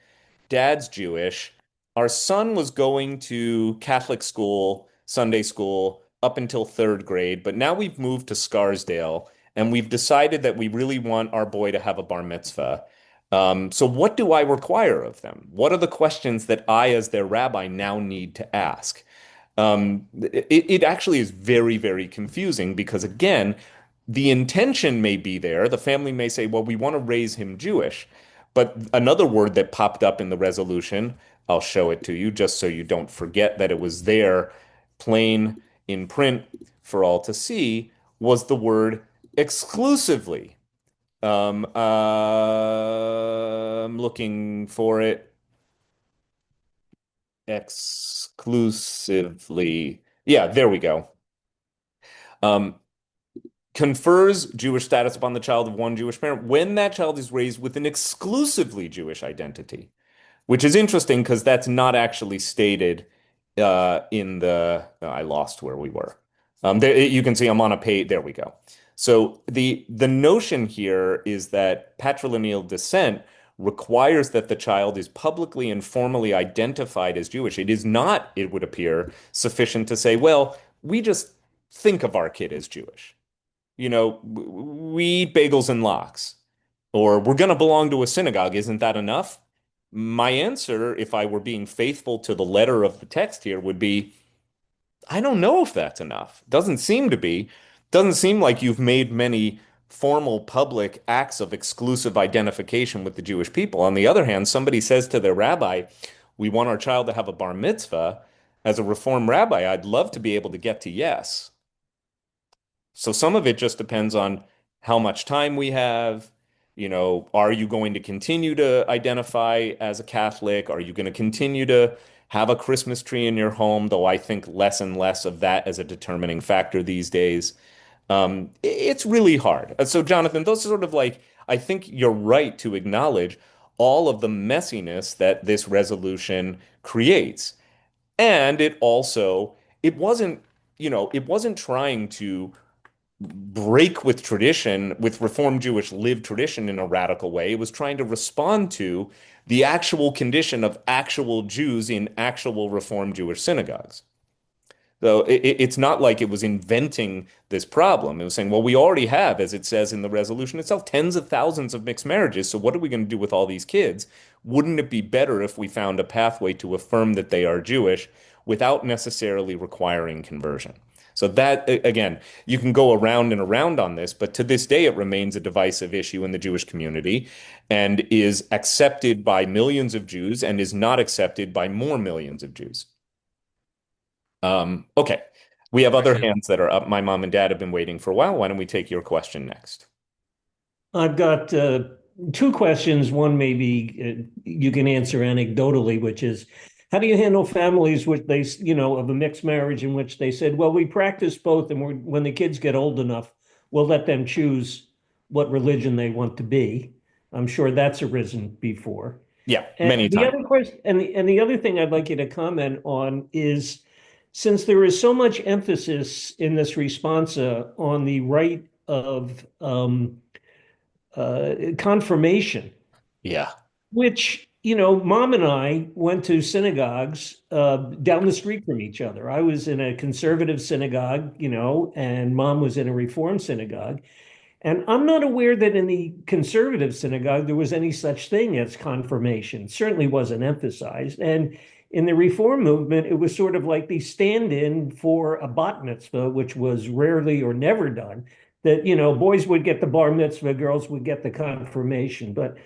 dad's Jewish, our son was going to Catholic school, Sunday school, up until third grade, but now we've moved to Scarsdale and we've decided that we really want our boy to have a bar mitzvah. So what do I require of them? What are the questions that I, as their rabbi, now need to ask? It actually is very, very confusing because, again, the intention may be there. The family may say, well, we want to raise him Jewish. But another word that popped up in the resolution, I'll show it to you just so you don't forget that it was there, plain in print for all to see, was the word exclusively. I'm looking for it exclusively. Yeah, there we go. Um, confers Jewish status upon the child of one Jewish parent when that child is raised with an exclusively Jewish identity, which is interesting because that's not actually stated in the. I lost where we were. There, you can see I'm on a page. There we go. So the notion here is that patrilineal descent requires that the child is publicly and formally identified as Jewish. It is not, it would appear, sufficient to say, well, we just think of our kid as Jewish. We eat bagels and lox, or we're going to belong to a synagogue. Isn't that enough? My answer, if I were being faithful to the letter of the text here, would be, I don't know if that's enough. Doesn't seem to be. Doesn't seem like you've made many formal public acts of exclusive identification with the Jewish people. On the other hand, somebody says to their rabbi, we want our child to have a bar mitzvah. As a Reform rabbi, I'd love to be able to get to yes. So some of it just depends on how much time we have. Are you going to continue to identify as a Catholic? Are you going to continue to have a Christmas tree in your home? Though I think less and less of that as a determining factor these days. It's really hard. So, Jonathan, those are sort of like, I think you're right to acknowledge all of the messiness that this resolution creates. And it also, it wasn't, it wasn't trying to break with tradition, with Reform Jewish lived tradition in a radical way. It was trying to respond to the actual condition of actual Jews in actual Reform Jewish synagogues. So it's not like it was inventing this problem. It was saying, well, we already have, as it says in the resolution itself, tens of thousands of mixed marriages. So what are we going to do with all these kids? Wouldn't it be better if we found a pathway to affirm that they are Jewish without necessarily requiring conversion? So that, again, you can go around and around on this, but to this day, it remains a divisive issue in the Jewish community and is accepted by millions of Jews and is not accepted by more millions of Jews. Okay. We have Thank other you. hands that are up. My mom and dad have been waiting for a while. Why don't we take your question next? I've got two questions. One maybe you can answer anecdotally, which is, how do you handle families which of a mixed marriage in which they said, well, we practice both, and when the kids get old enough, we'll let them choose what religion they want to be. I'm sure that's arisen before. Yeah, And many the times. other question, and the other thing I'd like you to comment on is, since there is so much emphasis in this responsa on the right of confirmation, Yeah. which, mom and I went to synagogues down the street from each other. I was in a conservative synagogue, and mom was in a reform synagogue. And I'm not aware that in the conservative synagogue there was any such thing as confirmation. It certainly wasn't emphasized. And in the reform movement, it was sort of like the stand-in for a bat mitzvah, which was rarely or never done. That, boys would get the bar mitzvah, girls would get the confirmation. But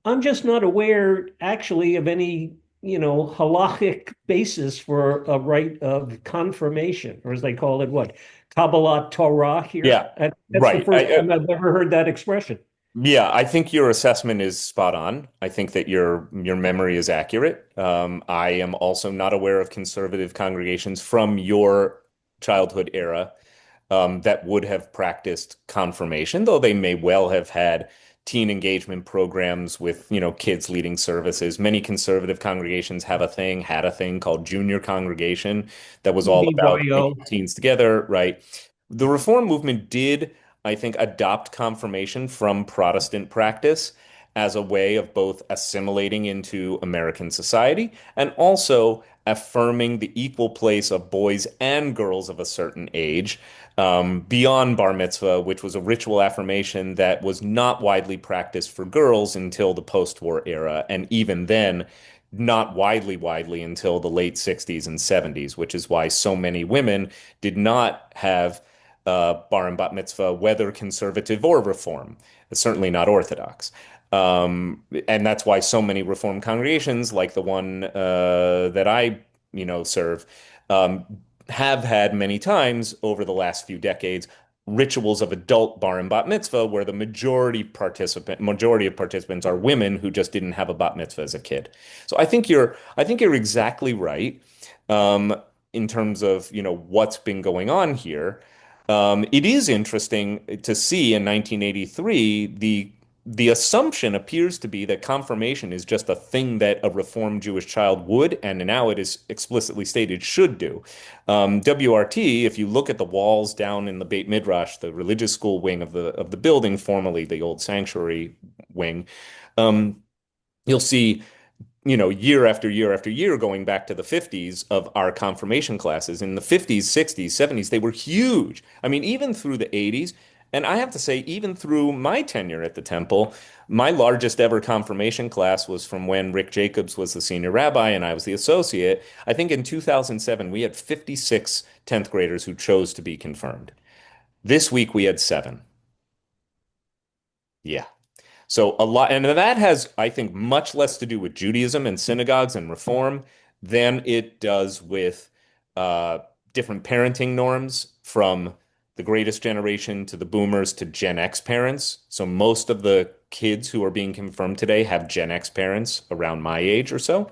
I'm just not aware actually of any, halakhic basis for a rite of confirmation, or as they call it, what? Kabbalah Torah here. Yeah. That's the Right. first time I've ever heard that expression. Yeah, I think your assessment is spot on. I think that your memory is accurate. I am also not aware of conservative congregations from your childhood era that would have practiced confirmation, though they may well have had teen engagement programs with, kids leading services. Many conservative congregations had a thing called junior congregation that was all about BYO. bringing teens together, right? The Reform movement did, I think, adopt confirmation from Protestant practice as a way of both assimilating into American society and also affirming the equal place of boys and girls of a certain age beyond bar mitzvah, which was a ritual affirmation that was not widely practiced for girls until the post-war era, and even then, not widely until the late 60s and 70s, which is why so many women did not have bar and bat mitzvah, whether conservative or reform. It's certainly not orthodox. And that's why so many reform congregations, like the one that I, serve, um, have had many times over the last few decades rituals of adult bar and bat mitzvah, where the majority of participants are women who just didn't have a bat mitzvah as a kid. So I think you're exactly right in terms of what's been going on here. It is interesting to see in 1983 the assumption appears to be that confirmation is just a thing that a Reformed Jewish child would, and now it is explicitly stated should do. WRT, if you look at the walls down in the Beit Midrash, the religious school wing of the building, formerly the old sanctuary wing, you'll see year after year after year, going back to the 50s of our confirmation classes. In the 50s, 60s, 70s, they were huge. I mean, even through the 80s, and I have to say, even through my tenure at the temple, my largest ever confirmation class was from when Rick Jacobs was the senior rabbi and I was the associate. I think in 2007, we had 56 10th graders who chose to be confirmed. This week, we had seven. Yeah. So a lot, and that has, I think, much less to do with Judaism and synagogues and reform than it does with uh, different parenting norms from the greatest generation to the boomers to Gen X parents. So most of the kids who are being confirmed today have Gen X parents around my age or so,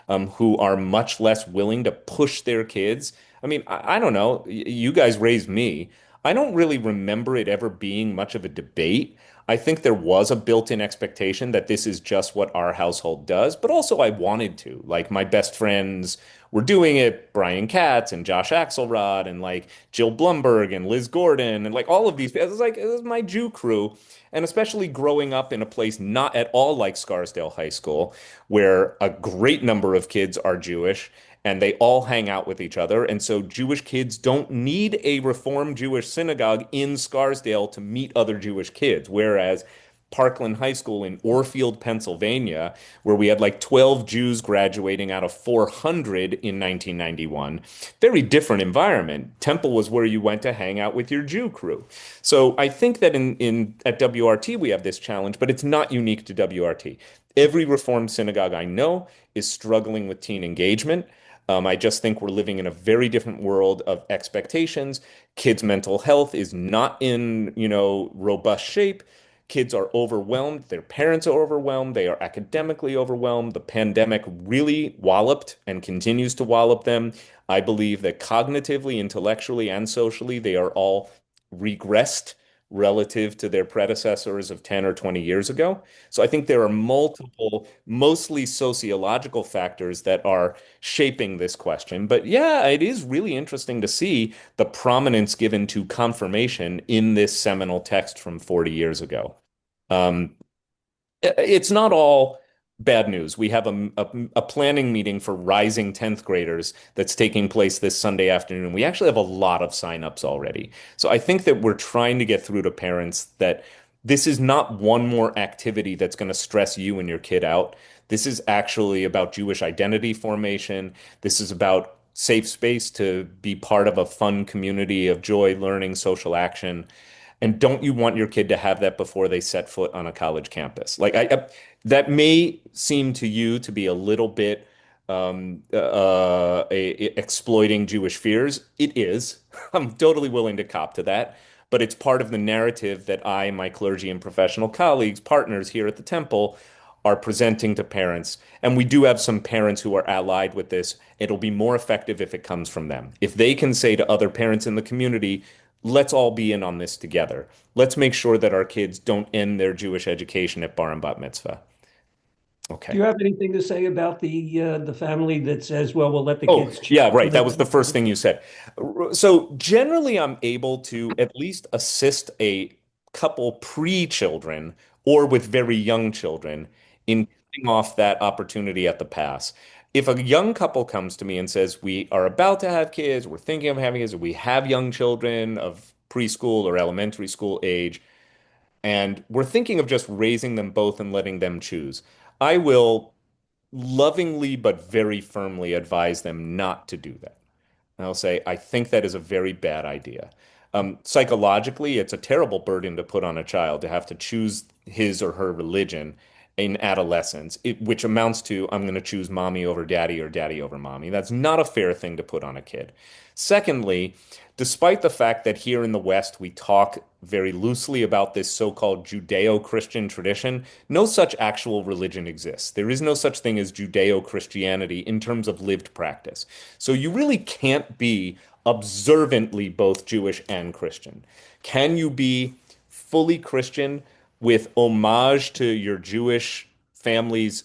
who are much less willing to push their kids. I mean, I don't know. You guys raised me. I don't really remember it ever being much of a debate. I think there was a built-in expectation that this is just what our household does, but also I wanted to. Like my best friends were doing it, Brian Katz and Josh Axelrod and like Jill Blumberg and Liz Gordon and like all of these. It was like it was my Jew crew. And especially growing up in a place not at all like Scarsdale High School, where a great number of kids are Jewish and they all hang out with each other. And so Jewish kids don't need a Reform Jewish synagogue in Scarsdale to meet other Jewish kids. Whereas Parkland High School in Orfield, Pennsylvania, where we had like 12 Jews graduating out of 400 in 1991. Very different environment. Temple was where you went to hang out with your Jew crew. So I think that in at WRT we have this challenge, but it's not unique to WRT. Every Reformed synagogue I know is struggling with teen engagement. I just think we're living in a very different world of expectations. Kids' mental health is not in, robust shape. Kids are overwhelmed. Their parents are overwhelmed. They are academically overwhelmed. The pandemic really walloped and continues to wallop them. I believe that cognitively, intellectually, and socially, they are all regressed relative to their predecessors of 10 or 20 years ago. So I think there are multiple, mostly sociological factors that are shaping this question. But yeah, it is really interesting to see the prominence given to confirmation in this seminal text from 40 years ago. Um, it's not all bad news. We have a planning meeting for rising 10th graders that's taking place this Sunday afternoon. We actually have a lot of signups already. So I think that we're trying to get through to parents that this is not one more activity that's going to stress you and your kid out. This is actually about Jewish identity formation. This is about safe space to be part of a fun community of joy, learning, social action. And don't you want your kid to have that before they set foot on a college campus? That may seem to you to be a little bit exploiting Jewish fears. It is. I'm totally willing to cop to that. But it's part of the narrative that I, my clergy and professional colleagues, partners here at the temple, are presenting to parents. And we do have some parents who are allied with this. It'll be more effective if it comes from them. If they can say to other parents in the community, let's all be in on this together. Let's make sure that our kids don't end their Jewish education at bar and bat mitzvah. Do Okay. you have anything to say about the family that says, well, we'll let the Oh, kids choose yeah, right. who they That was the want first to? thing you said. So generally, I'm able to at least assist a couple pre-children or with very young children in cutting off that opportunity at the pass. If a young couple comes to me and says, we are about to have kids, we're thinking of having kids, we have young children of preschool or elementary school age, and we're thinking of just raising them both and letting them choose, I will lovingly but very firmly advise them not to do that. And I'll say, I think that is a very bad idea. Psychologically, it's a terrible burden to put on a child to have to choose his or her religion in adolescence, which amounts to I'm going to choose mommy over daddy or daddy over mommy. That's not a fair thing to put on a kid. Secondly, despite the fact that here in the West we talk very loosely about this so-called Judeo-Christian tradition, no such actual religion exists. There is no such thing as Judeo-Christianity in terms of lived practice. So you really can't be observantly both Jewish and Christian. Can you be fully Christian with homage to your Jewish family's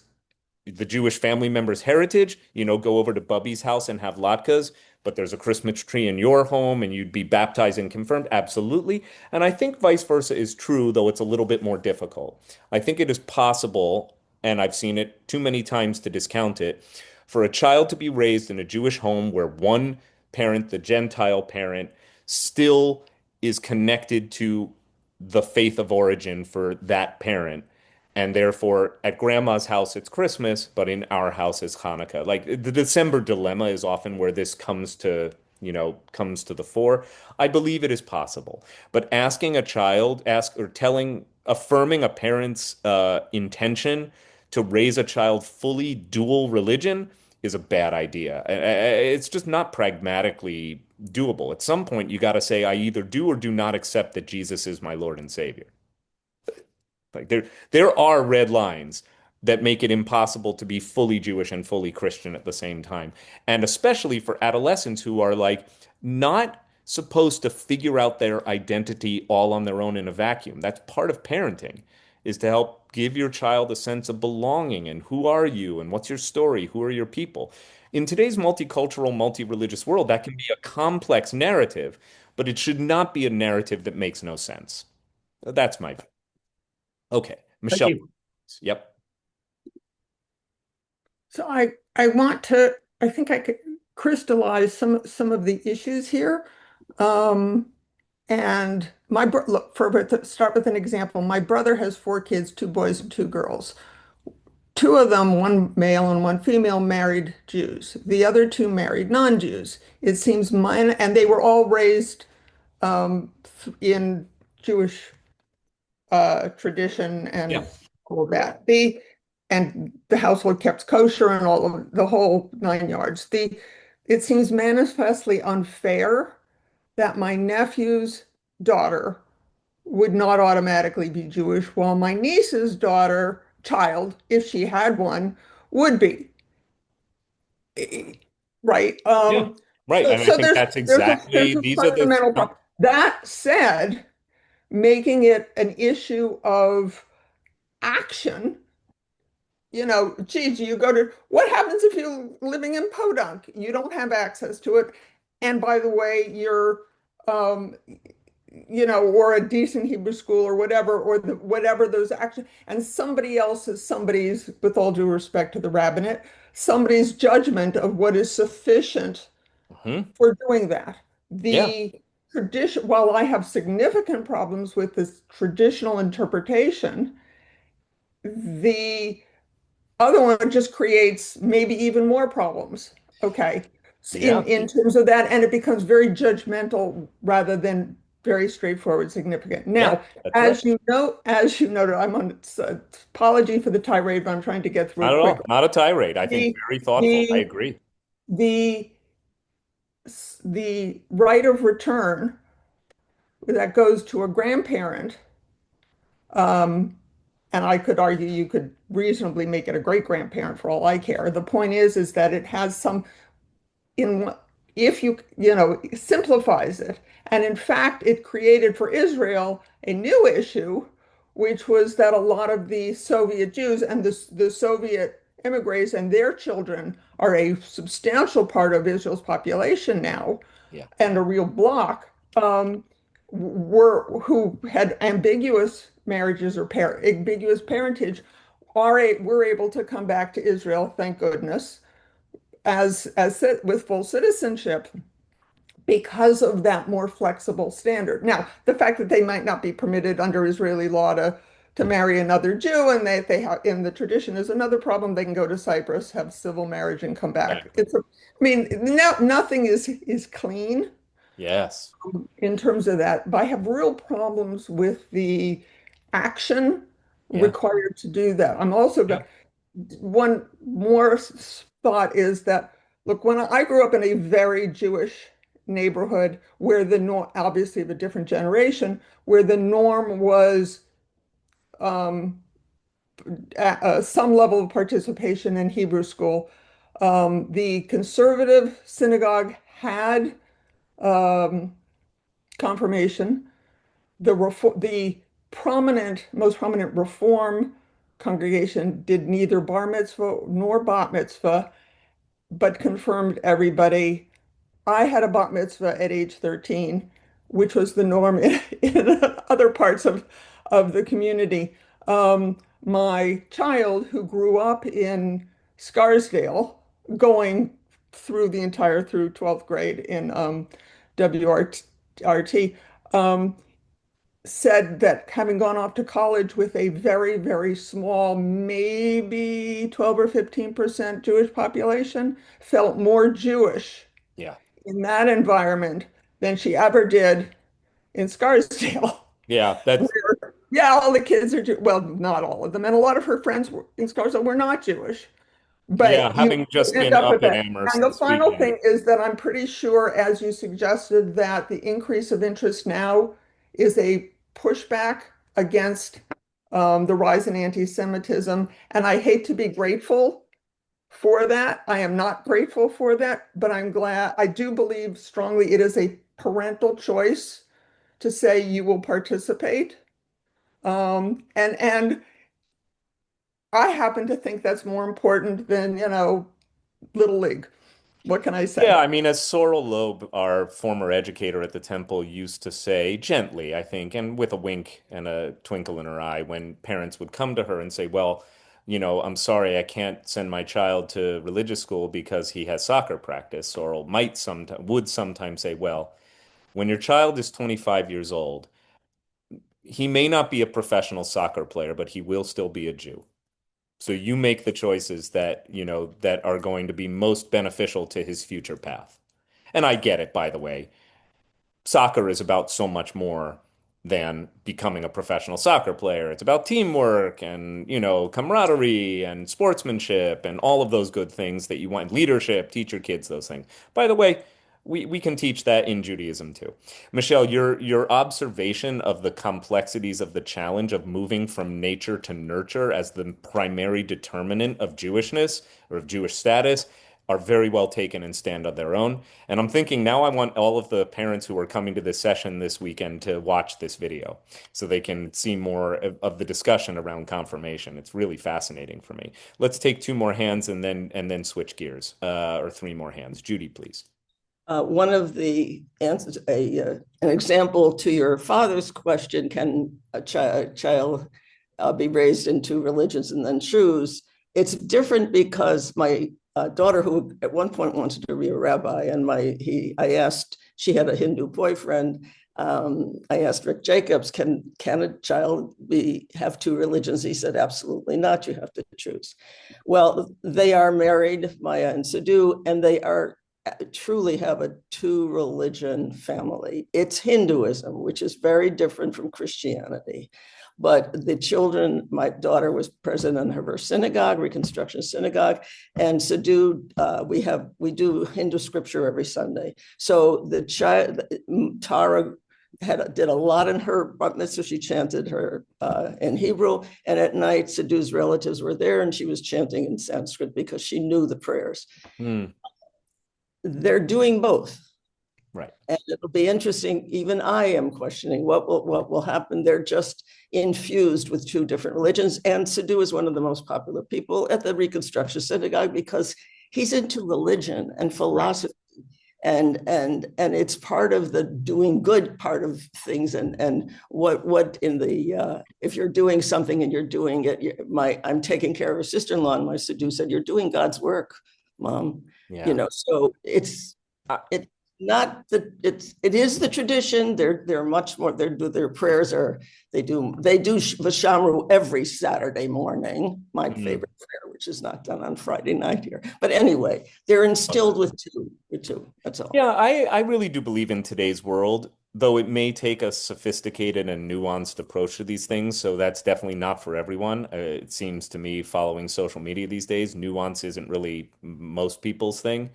the Jewish family member's heritage, go over to Bubby's house and have latkes, but there's a Christmas tree in your home and you'd be baptized and confirmed? Absolutely. And I think vice versa is true, though it's a little bit more difficult. I think it is possible, and I've seen it too many times to discount it, for a child to be raised in a Jewish home where one parent, the Gentile parent, still is connected to the faith of origin for that parent. And therefore, at grandma's house, it's Christmas, but in our house, it's Hanukkah. Like the December dilemma is often where this comes to the fore. I believe it is possible. But asking a child, affirming a parent's intention to raise a child fully dual religion is a bad idea. It's just not pragmatically doable. At some point, you got to say, I either do or do not accept that Jesus is my Lord and Savior. Like there are red lines that make it impossible to be fully Jewish and fully Christian at the same time. And especially for adolescents who are like not supposed to figure out their identity all on their own in a vacuum. That's part of parenting, is to help give your child a sense of belonging and who are you and what's your story? Who are your people? In today's multicultural, multi-religious world, that can be a complex narrative, but it should not be a narrative that makes no sense. That's my view. Okay, Thank Michelle. you. Yep. So I want to, I think I could crystallize some of the issues here. And look, to start with an example, my brother has four kids, two boys and two girls. Two of them, one male and one female, married Jews. The other two married non-Jews. It seems mine, and they were all raised in Jewish tradition Yeah. and all that. And the household kept kosher and all of the whole nine yards. It seems manifestly unfair that my nephew's daughter would not automatically be Jewish, while my niece's child, if she had one, would be. Right. Yeah. Right. And I So think there's that's there's exactly, a these are the, fundamental problem. That said, making it an issue of action, geez, what happens if you're living in Podunk? You don't have access to it. And by the way, um, or a decent Hebrew school or whatever, or whatever those actions, and somebody's, with all due respect to the rabbinate, somebody's judgment of what is sufficient Mhm. for doing that. Yeah. The tradition, while I have significant problems with this traditional interpretation, the other one just creates maybe even more problems. Okay. So Yeah. in terms of that, and it becomes very judgmental rather than very straightforward, significant. Yeah. Now, That's right. as you noted, I'm on apology for the tirade, but I'm trying to get through Not it at all. quickly. Not a tirade. I think The very thoughtful. I the agree. the the right of return that goes to a grandparent, um, and I could argue you could reasonably make it a great grandparent for all I care. The point is that it has some in if simplifies it, and in fact it created for Israel a new issue, which was that a lot of the Soviet Jews and the Soviet immigrants and their children are a substantial part of Israel's population now, Yeah. and a real block, were who had ambiguous marriages or ambiguous parentage were able to come back to Israel, thank goodness, with full citizenship because of that more flexible standard. Now, the fact that they might not be permitted under Israeli law to marry another Jew, and they have in the tradition, is another problem. They can go to Cyprus, have civil marriage, and come back. Exactly. I mean, no, nothing is clean Yes. in terms of that, but I have real problems with the action Yeah. required to do that. I'm also Yeah. going one more thought is that, look, when I grew up in a very Jewish neighborhood where the norm, obviously of a different generation, where the norm was um, some level of participation in Hebrew school. The conservative synagogue had um, confirmation. The most prominent Reform congregation did neither bar mitzvah nor bat mitzvah, but confirmed everybody. I had a bat mitzvah at age 13, which was the norm in other parts of the community. My child, who grew up in Scarsdale, going through 12th grade in WRT, said that having gone off to college with a very, very small, maybe 12 or 15% Jewish population, felt more Jewish Yeah. in that environment than she ever did in Scarsdale. Yeah. That's, Where, yeah, all the kids are well, not all of them, and a lot of her friends in Scarsdale were not Jewish. yeah. But you Having just end been up with up in that. Amherst And the this final weekend. thing is that I'm pretty sure, as you suggested, that the increase of interest now is a pushback against the rise in anti-Semitism. And I hate to be grateful for that. I am not grateful for that, but I'm glad. I do believe strongly it is a parental choice to say you will participate. And I happen to think that's more important than, Little League. What can I Yeah, say? I mean, as Sorrel Loeb, our former educator at the temple, used to say gently, I think, and with a wink and a twinkle in her eye, when parents would come to her and say, well, I'm sorry, I can't send my child to religious school because he has soccer practice. Sorrel would sometimes say, well, when your child is 25 years old, he may not be a professional soccer player, but he will still be a Jew. So you make the choices that are going to be most beneficial to his future path. And I get it, by the way. Soccer is about so much more than becoming a professional soccer player. It's about teamwork and, camaraderie and sportsmanship and all of those good things that you want. Leadership, teach your kids those things. By the way, we can teach that in Judaism too. Michelle, your observation of the complexities of the challenge of moving from nature to nurture as the primary determinant of Jewishness or of Jewish status are very well taken and stand on their own. And I'm thinking now I want all of the parents who are coming to this session this weekend to watch this video so they can see more of the discussion around confirmation. It's really fascinating for me. Let's take two more hands and then switch gears, or three more hands. Judy, please. One of the answers, an example to your father's question, can a child be raised in two religions and then choose? It's different because my daughter, who at one point wanted to be a rabbi, and I asked, she had a Hindu boyfriend. I asked Rick Jacobs, can a child have two religions? He said, absolutely not. You have to choose. Well, they are married, Maya and Sadhu, and they are truly have a two religion family. It's Hinduism, which is very different from Christianity. But the children, my daughter was president of her synagogue, Reconstruction Synagogue, and Sadhu, we do Hindu scripture every Sunday. So the child, Tara did a lot in her bat mitzvah. She chanted her in Hebrew, and at night Sadhu's relatives were there, and she was chanting in Sanskrit because she knew the prayers. Hmm. They're doing both. Right. And it'll be interesting. Even I am questioning what will happen. They're just infused with two different religions. And Sadhu is one of the most popular people at the Reconstruction Synagogue because he's into religion and philosophy. Right. And it's part of the doing good part of things. And what in the if you're doing something and you're doing it, I'm taking care of her sister-in-law, and my Sadhu said, "You're doing God's work, Mom." Yeah. So it's not it is the tradition. They're much more. Their prayers are they do Vashamru every Saturday morning. My favorite prayer, which is not done on Friday night here. But anyway, they're instilled with two. That's all. Yeah, I really do believe in today's world, though it may take a sophisticated and nuanced approach to these things. So that's definitely not for everyone. It seems to me, following social media these days, nuance isn't really most people's thing.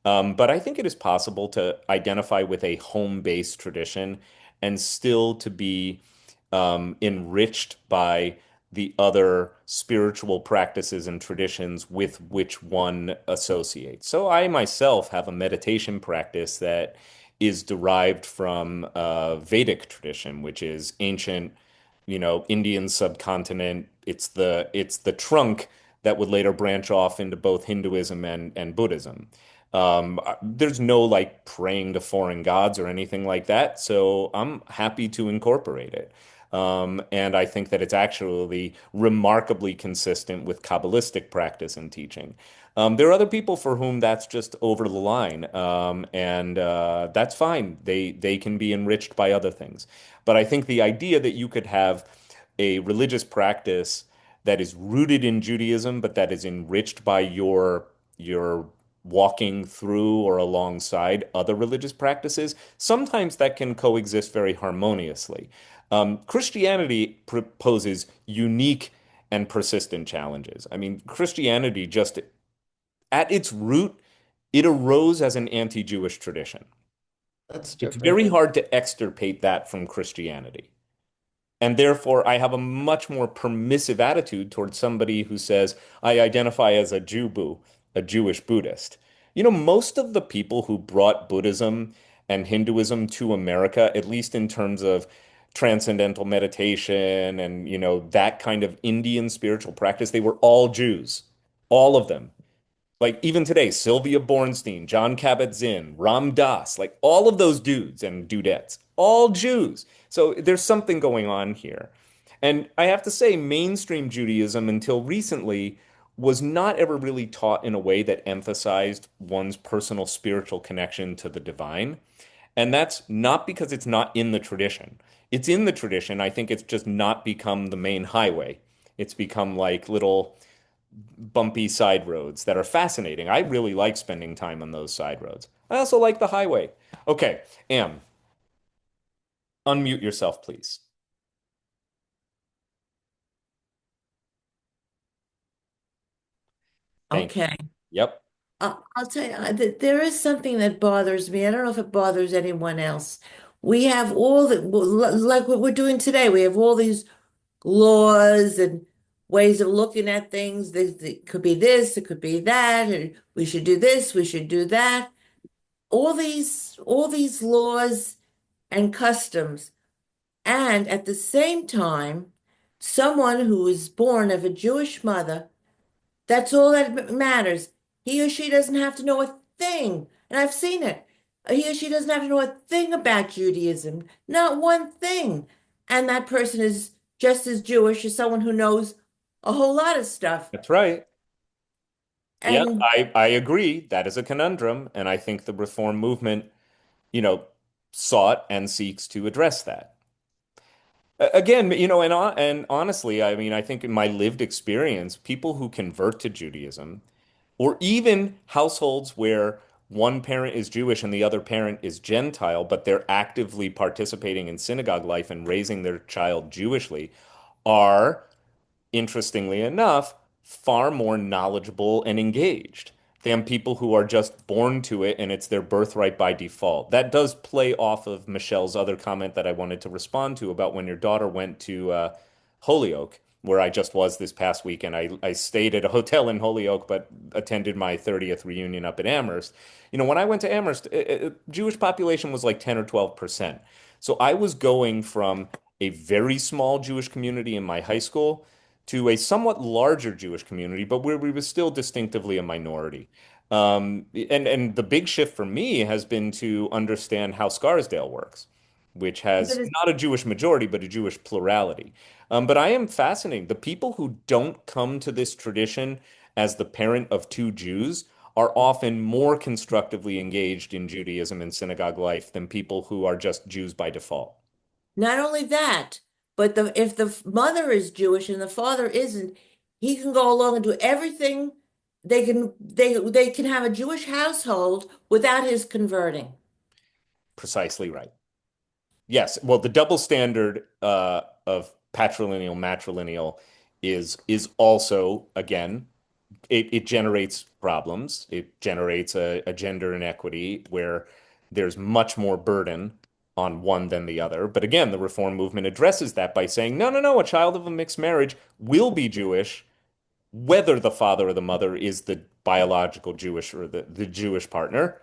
But I think it is possible to identify with a home-based tradition and still to be enriched by the other spiritual practices and traditions with which one associates. So I myself have a meditation practice that is derived from Vedic tradition, which is ancient, Indian subcontinent. It's the trunk that would later branch off into both Hinduism and Buddhism. There's no like praying to foreign gods or anything like that, so I'm happy to incorporate it. And I think that it's actually remarkably consistent with Kabbalistic practice and teaching. There are other people for whom that's just over the line, and that's fine. They can be enriched by other things. But I think the idea that you could have a religious practice that is rooted in Judaism, but that is enriched by your walking through or alongside other religious practices, sometimes that can coexist very harmoniously. Christianity proposes unique and persistent challenges. I mean, Christianity just at its root, it arose as an anti-Jewish tradition. That's It's different. very hard to extirpate that from Christianity. And therefore, I have a much more permissive attitude towards somebody who says, I identify as a Jewish Buddhist. Most of the people who brought Buddhism and Hinduism to America, at least in terms of transcendental meditation and, that kind of Indian spiritual practice, they were all Jews, all of them. Like even today, Sylvia Boorstein, John Kabat-Zinn, Ram Dass, like all of those dudes and dudettes, all Jews. So there's something going on here. And I have to say, mainstream Judaism until recently was not ever really taught in a way that emphasized one's personal spiritual connection to the divine. And that's not because it's not in the tradition. It's in the tradition. I think it's just not become the main highway. It's become like little bumpy side roads that are fascinating. I really like spending time on those side roads. I also like the highway. Okay, Am, unmute yourself, please. Thank you. Okay. Yep. I'll tell you, there is something that bothers me. I don't know if it bothers anyone else. We have all the, like what we're doing today, we have all these laws and ways of looking at things. It could be this, it could be that, and we should do this, we should do that. All these laws and customs. And at the same time, someone who is born of a Jewish mother, that's all that matters. He or she doesn't have to know a thing. And I've seen it. He or she doesn't have to know a thing about Judaism, not one thing. And that person is just as Jewish as someone who knows a whole lot of stuff. That's right. Yeah, And I agree. That is a conundrum, and I think the reform movement, you know, sought and seeks to address that. Again, and honestly, I mean, I think in my lived experience, people who convert to Judaism, or even households where one parent is Jewish and the other parent is Gentile, but they're actively participating in synagogue life and raising their child Jewishly, are interestingly enough, far more knowledgeable and engaged than people who are just born to it and it's their birthright by default. That does play off of Michelle's other comment that I wanted to respond to about when your daughter went to Holyoke, where I just was this past weekend. I stayed at a hotel in Holyoke, but attended my 30th reunion up in Amherst. When I went to Amherst, Jewish population was like 10 or 12%. So I was going from a very small Jewish community in my high school to a somewhat larger Jewish community, but where we were still distinctively a minority. And the big shift for me has been to understand how Scarsdale works, which but has it's not a Jewish majority, but a Jewish plurality. But I am fascinated. The people who don't come to this tradition as the parent of two Jews are often more constructively engaged in Judaism and synagogue life than people who are just Jews by default. not only that, but if the mother is Jewish and the father isn't, he can go along and do everything. They can have a Jewish household without his converting. Precisely right. Yes, well, the double standard of patrilineal matrilineal is also again it generates problems. It generates a gender inequity where there's much more burden on one than the other. But again, the reform movement addresses that by saying, no, no, no, a child of a mixed marriage will be Jewish, whether the father or the mother is the biological Jewish or the Jewish partner.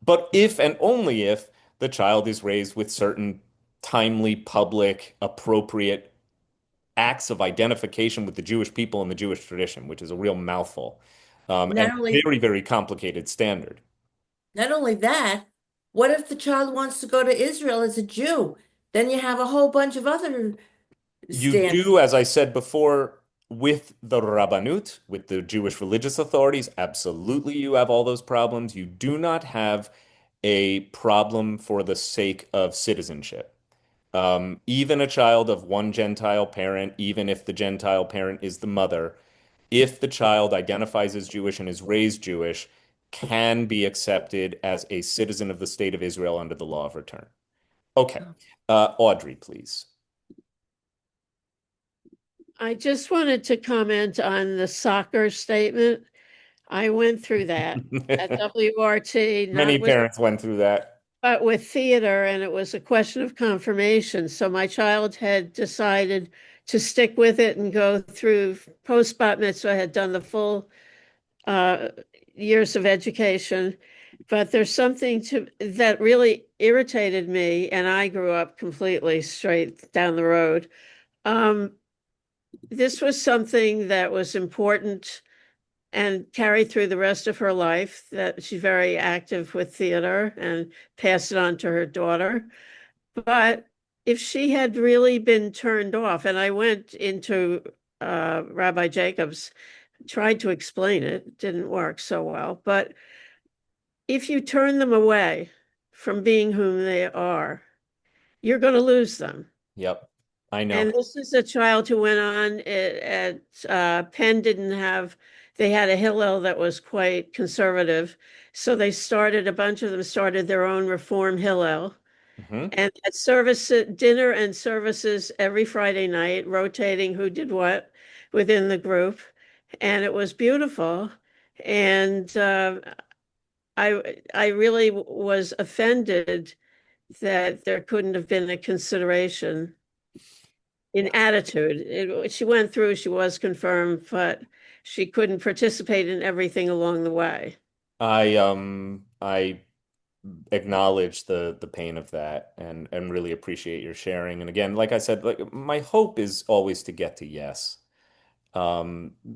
But if and only if the child is raised with certain timely, public, appropriate acts of identification with the Jewish people and the Jewish tradition, which is a real mouthful, and Not a only very, very complicated standard. not only that, what if the child wants to go to Israel as a Jew? Then you have a whole bunch of other You standards. do, as I said before, with the Rabbanut, with the Jewish religious authorities, absolutely you have all those problems. You do not have a problem for the sake of citizenship. Even a child of one Gentile parent, even if the Gentile parent is the mother, if the child identifies as Jewish and is raised Jewish, can be accepted as a citizen of the state of Israel under the law of return. Okay. Audrey, please. I just wanted to comment on the soccer statement. I went through that at WRT, Many not with, parents went through that. but with theater, and it was a question of confirmation. So my child had decided to stick with it and go through post bat mitzvah, had done the full uh, years of education. But there's something to that really irritated me, and I grew up completely straight down the road. Um, this was something that was important and carried through the rest of her life, that she's very active with theater and passed it on to her daughter. But if she had really been turned off, and I went into Rabbi Jacobs, tried to explain it, didn't work so well. But if you turn them away from being whom they are, you're going to lose them. Yep. I know. And this is a child who went on Penn didn't have, they had a Hillel that was quite conservative. So they started, a bunch of them started their own Reform Hillel. Hmm. And at dinner and services every Friday night, rotating who did what within the group. And it was beautiful. And I really was offended that there couldn't have been a consideration in attitude. She went through, she was confirmed, but she couldn't participate in everything along the way. I acknowledge the pain of that and really appreciate your sharing. And again, like I said, like my hope is always to get to yes.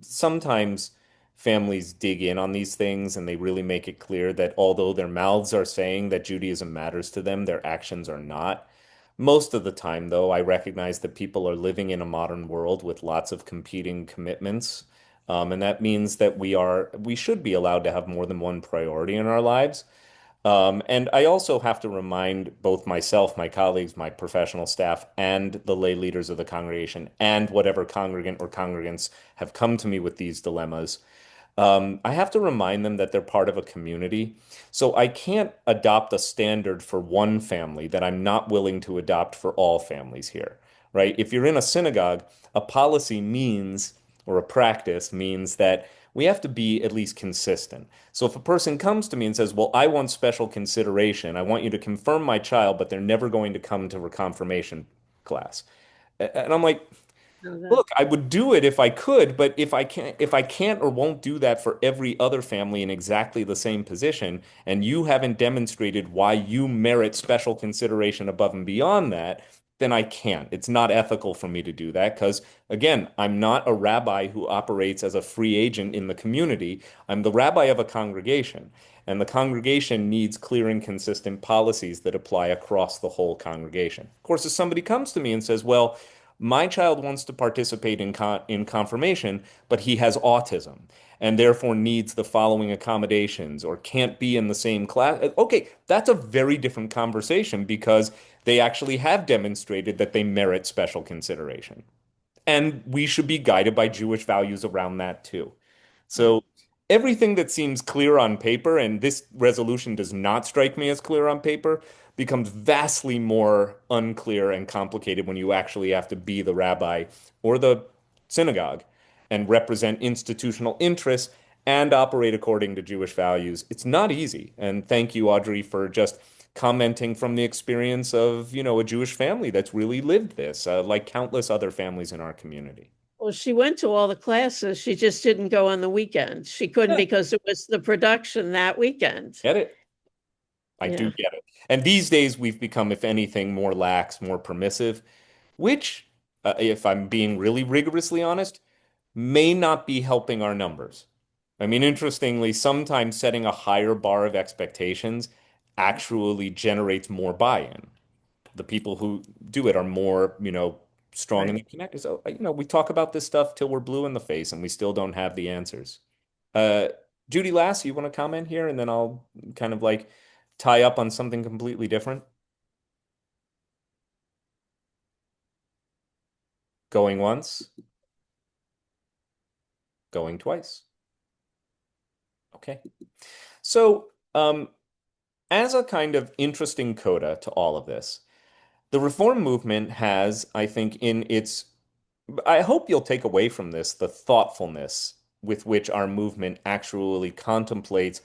Sometimes families dig in on these things and they really make it clear that although their mouths are saying that Judaism matters to them, their actions are not. Most of the time, though, I recognize that people are living in a modern world with lots of competing commitments. And that means that we should be allowed to have more than one priority in our lives. And I also have to remind both myself, my colleagues, my professional staff, and the lay leaders of the congregation, and whatever congregant or congregants have come to me with these dilemmas. I have to remind them that they're part of a community. So I can't adopt a standard for one family that I'm not willing to adopt for all families here, right? If you're in a synagogue, a policy means, or a practice means that we have to be at least consistent. So if a person comes to me and says, well, I want special consideration, I want you to confirm my child, but they're never going to come to a confirmation class. And I'm like, So that, look, I would do it if I could, but if I can't or won't do that for every other family in exactly the same position, and you haven't demonstrated why you merit special consideration above and beyond that, then I can't. It's not ethical for me to do that because, again, I'm not a rabbi who operates as a free agent in the community. I'm the rabbi of a congregation, and the congregation needs clear and consistent policies that apply across the whole congregation. Of course, if somebody comes to me and says, well, my child wants to participate in confirmation, but he has autism and therefore needs the following accommodations or can't be in the same class. Okay, that's a very different conversation because they actually have demonstrated that they merit special consideration. And we should be guided by Jewish values around that too. So everything that seems clear on paper, and this resolution does not strike me as clear on paper, becomes vastly more unclear and complicated when you actually have to be the rabbi or the synagogue and represent institutional interests and operate according to Jewish values. It's not easy. And thank you, Audrey, for just commenting from the experience of, a Jewish family that's really lived this, like countless other families in our community. well, she went to all the classes. She just didn't go on the weekend. She couldn't Yeah, because it was the production that weekend. get it? I do Yeah. get it. And these days we've become, if anything, more lax, more permissive, which, if I'm being really rigorously honest, may not be helping our numbers. I mean, interestingly, sometimes setting a higher bar of expectations actually generates more buy-in. The people who do it are more, strong Right. and connected. So, we talk about this stuff till we're blue in the face and we still don't have the answers. Uh, Judy Lass, you want to comment here, and then I'll kind of like tie up on something completely different. Going once, going twice. Okay. So, as a kind of interesting coda to all of this, the reform movement has, I think, I hope you'll take away from this the thoughtfulness with which our movement actually contemplates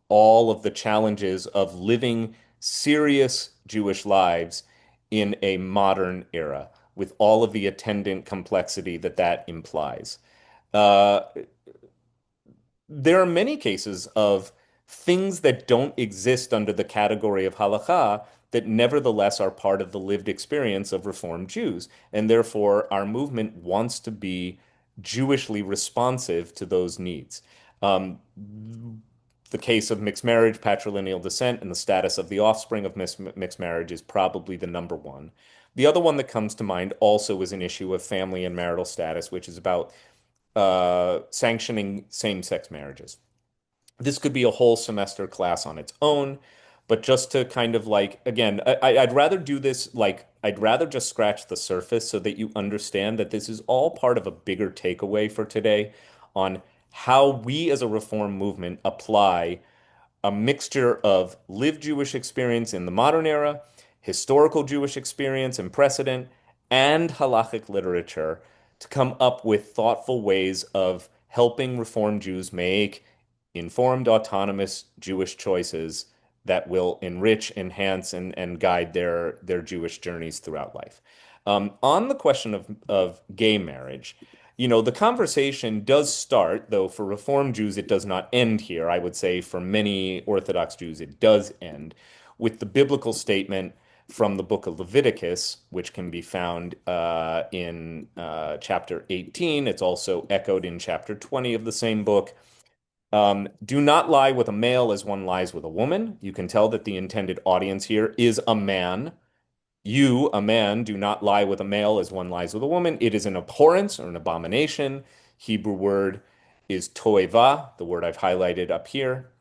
all of the challenges of living serious Jewish lives in a modern era, with all of the attendant complexity that that implies. Uh, there are many cases of things that don't exist under the category of halakha that nevertheless are part of the lived experience of Reform Jews. And therefore, our movement wants to be Jewishly responsive to those needs. Um, the case of mixed marriage, patrilineal descent, and the status of the offspring of mixed marriage is probably the number one. The other one that comes to mind also is an issue of family and marital status, which is about sanctioning same-sex marriages. This could be a whole semester class on its own, but just to kind of like, again, I'd rather do this like, I'd rather just scratch the surface so that you understand that this is all part of a bigger takeaway for today on how we as a reform movement apply a mixture of lived Jewish experience in the modern era, historical Jewish experience and precedent, and halakhic literature to come up with thoughtful ways of helping Reform Jews make informed, autonomous Jewish choices that will enrich, enhance, and guide their Jewish journeys throughout life. On the question of gay marriage, the conversation does start, though for Reform Jews, it does not end here. I would say for many Orthodox Jews, it does end with the biblical statement from the book of Leviticus, which can be found in chapter 18. It's also echoed in chapter 20 of the same book. Do not lie with a male as one lies with a woman. You can tell that the intended audience here is a man. You, a man, do not lie with a male as one lies with a woman. It is an abhorrence or an abomination. Hebrew word is toeva, the word I've highlighted up here.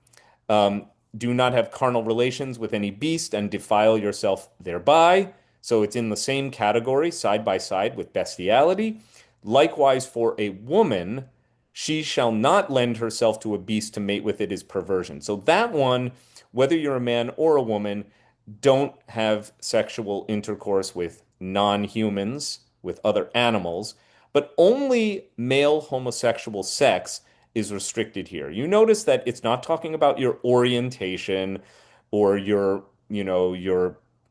Um, do not have carnal relations with any beast and defile yourself thereby. So it's in the same category, side by side with bestiality. Likewise, for a woman, she shall not lend herself to a beast to mate with it is perversion. So that one, whether you're a man or a woman, don't have sexual intercourse with non-humans, with other animals, but only male homosexual sex is restricted here. You notice that it's not talking about your orientation or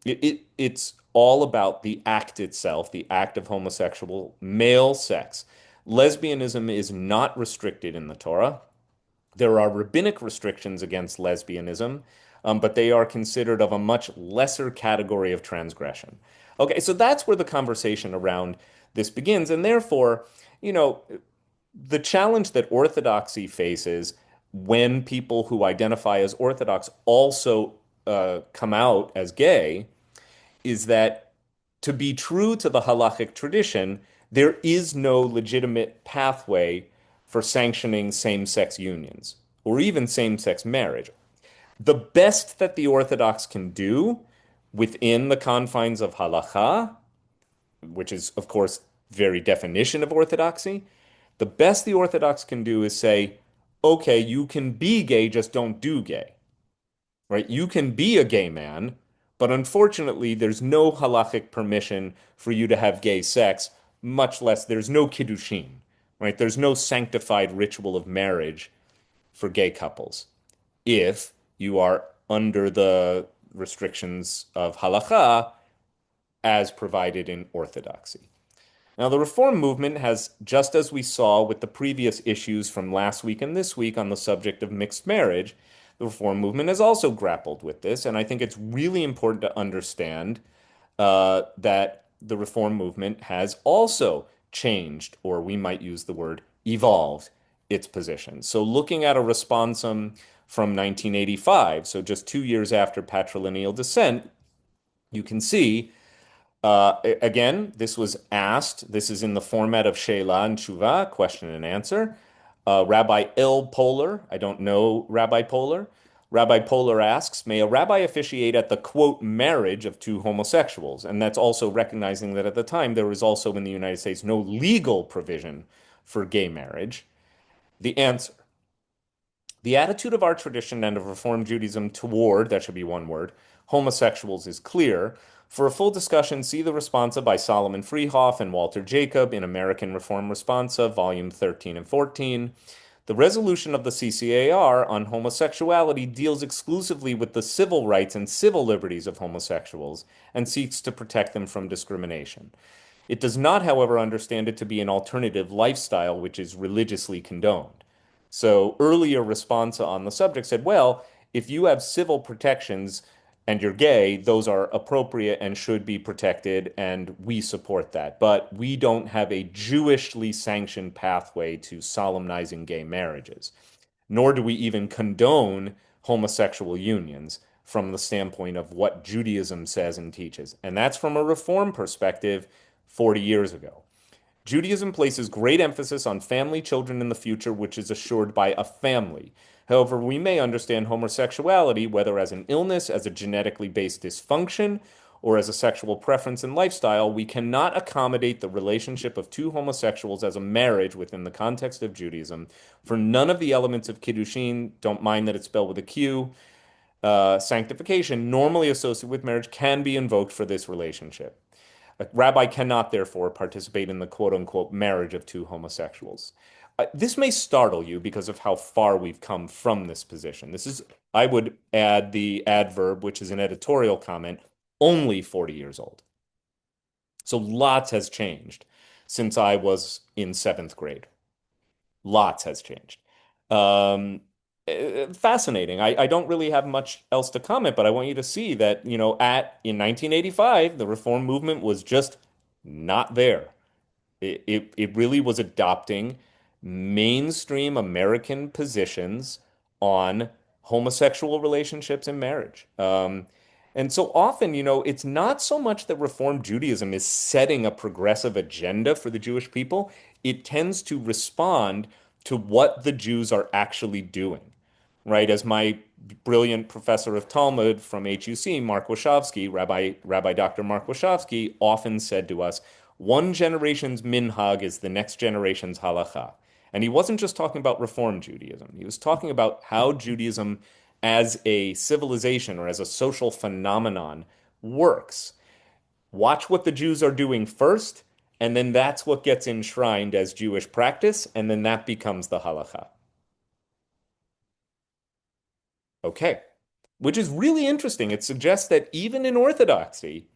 it's all about the act itself, the act of homosexual male sex. Lesbianism is not restricted in the Torah. There are rabbinic restrictions against lesbianism, but they are considered of a much lesser category of transgression. Okay, so that's where the conversation around this begins. And therefore, you know, the challenge that orthodoxy faces when people who identify as Orthodox also come out as gay is that to be true to the halakhic tradition, there is no legitimate pathway for sanctioning same-sex unions or even same-sex marriage. The best that the Orthodox can do within the confines of halakha, which is, of course, very definition of orthodoxy, the best the Orthodox can do is say, okay, you can be gay, just don't do gay, right? You can be a gay man, but unfortunately, there's no halachic permission for you to have gay sex, much less there's no kiddushin, right? There's no sanctified ritual of marriage for gay couples if you are under the restrictions of halakha as provided in orthodoxy. Now, the Reform movement has, just as we saw with the previous issues from last week and this week on the subject of mixed marriage, the Reform movement has also grappled with this. And I think it's really important to understand that the Reform movement has also changed, or we might use the word evolved, its position. So, looking at a responsum from 1985, so just 2 years after Patrilineal Descent, you can see again, this was asked. This is in the format of Sheila and Tshuva, question and answer. Rabbi L. Polar, I don't know Rabbi Polar. Rabbi Polar asks, may a rabbi officiate at the quote marriage of two homosexuals? And that's also recognizing that at the time there was also in the United States no legal provision for gay marriage. The answer. The attitude of our tradition and of Reform Judaism toward, that should be one word, homosexuals is clear. For a full discussion, see the responsa by Solomon Freehoff and Walter Jacob in American Reform Responsa, volume 13 and 14. The resolution of the CCAR on homosexuality deals exclusively with the civil rights and civil liberties of homosexuals and seeks to protect them from discrimination. It does not, however, understand it to be an alternative lifestyle which is religiously condoned. So earlier responsa on the subject said, well, if you have civil protections and you're gay, those are appropriate and should be protected, and we support that. But we don't have a Jewishly sanctioned pathway to solemnizing gay marriages, nor do we even condone homosexual unions from the standpoint of what Judaism says and teaches. And that's from a reform perspective 40 years ago. Judaism places great emphasis on family, children in the future, which is assured by a family. However, we may understand homosexuality, whether as an illness, as a genetically based dysfunction, or as a sexual preference and lifestyle. We cannot accommodate the relationship of two homosexuals as a marriage within the context of Judaism, for none of the elements of Kiddushin, don't mind that it's spelled with a Q, sanctification normally associated with marriage can be invoked for this relationship. A rabbi cannot, therefore, participate in the quote unquote marriage of two homosexuals. This may startle you because of how far we've come from this position. This is, I would add the adverb, which is an editorial comment, only 40 years old. So lots has changed since I was in seventh grade. Lots has changed. Um, Fascinating. I don't really have much else to comment, but I want you to see that, in 1985, the reform movement was just not there. It really was adopting mainstream American positions on homosexual relationships and marriage. And so often, it's not so much that Reform Judaism is setting a progressive agenda for the Jewish people. It tends to respond to what the Jews are actually doing, right? As my brilliant professor of Talmud from HUC, Mark Wachowski, Rabbi Dr. Mark Wachowski, often said to us, one generation's minhag is the next generation's halakha. And he wasn't just talking about Reform Judaism. He was talking about how Judaism as a civilization or as a social phenomenon works. Watch what the Jews are doing first, and then that's what gets enshrined as Jewish practice, and then that becomes the halakha. Okay, which is really interesting. It suggests that even in Orthodoxy,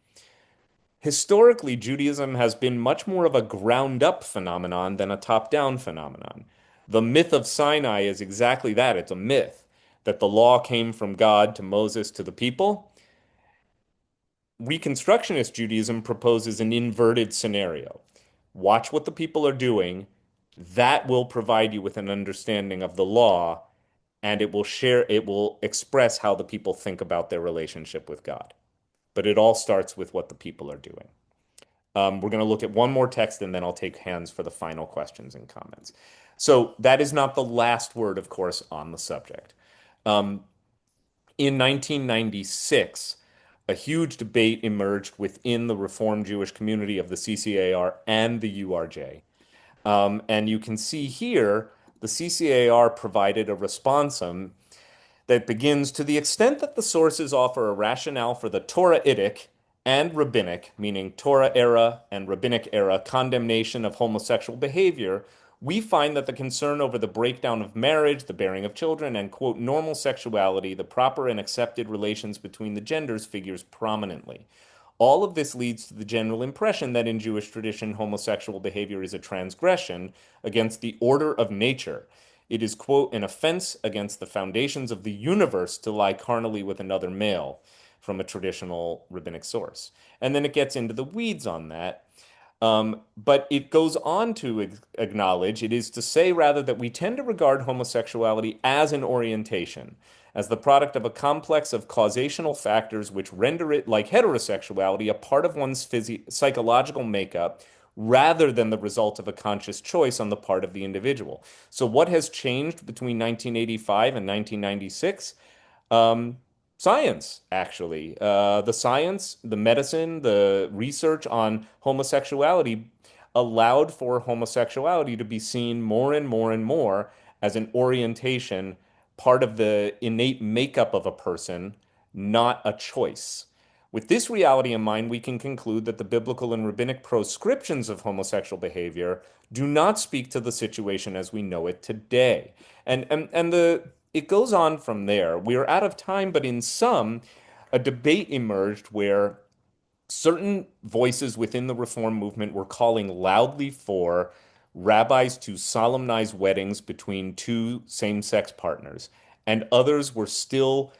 historically, Judaism has been much more of a ground up phenomenon than a top down phenomenon. The myth of Sinai is exactly that. It's a myth that the law came from God to Moses to the people. Reconstructionist Judaism proposes an inverted scenario. Watch what the people are doing. That will provide you with an understanding of the law, and it will express how the people think about their relationship with God. But it all starts with what the people are doing. We're going to look at one more text and then I'll take hands for the final questions and comments. So that is not the last word, of course, on the subject. In 1996, a huge debate emerged within the Reform Jewish community of the CCAR and the URJ. And you can see here, the CCAR provided a responsum that begins to the extent that the sources offer a rationale for the Torah-itic and rabbinic, meaning Torah era and rabbinic era, condemnation of homosexual behavior, we find that the concern over the breakdown of marriage, the bearing of children, and, quote, normal sexuality, the proper and accepted relations between the genders, figures prominently. All of this leads to the general impression that in Jewish tradition, homosexual behavior is a transgression against the order of nature. It is, quote, an offense against the foundations of the universe to lie carnally with another male, from a traditional rabbinic source. And then it gets into the weeds on that. But it goes on to acknowledge, it is to say rather that we tend to regard homosexuality as an orientation, as the product of a complex of causational factors which render it, like heterosexuality, a part of one's psychological makeup rather than the result of a conscious choice on the part of the individual. So what has changed between 1985 and 1996? Science, actually. The science, the medicine, the research on homosexuality allowed for homosexuality to be seen more and more and more as an orientation, part of the innate makeup of a person, not a choice. With this reality in mind, we can conclude that the biblical and rabbinic proscriptions of homosexual behavior do not speak to the situation as we know it today. And it goes on from there. We are out of time, but in some, a debate emerged where certain voices within the reform movement were calling loudly for rabbis to solemnize weddings between two same-sex partners, and others were still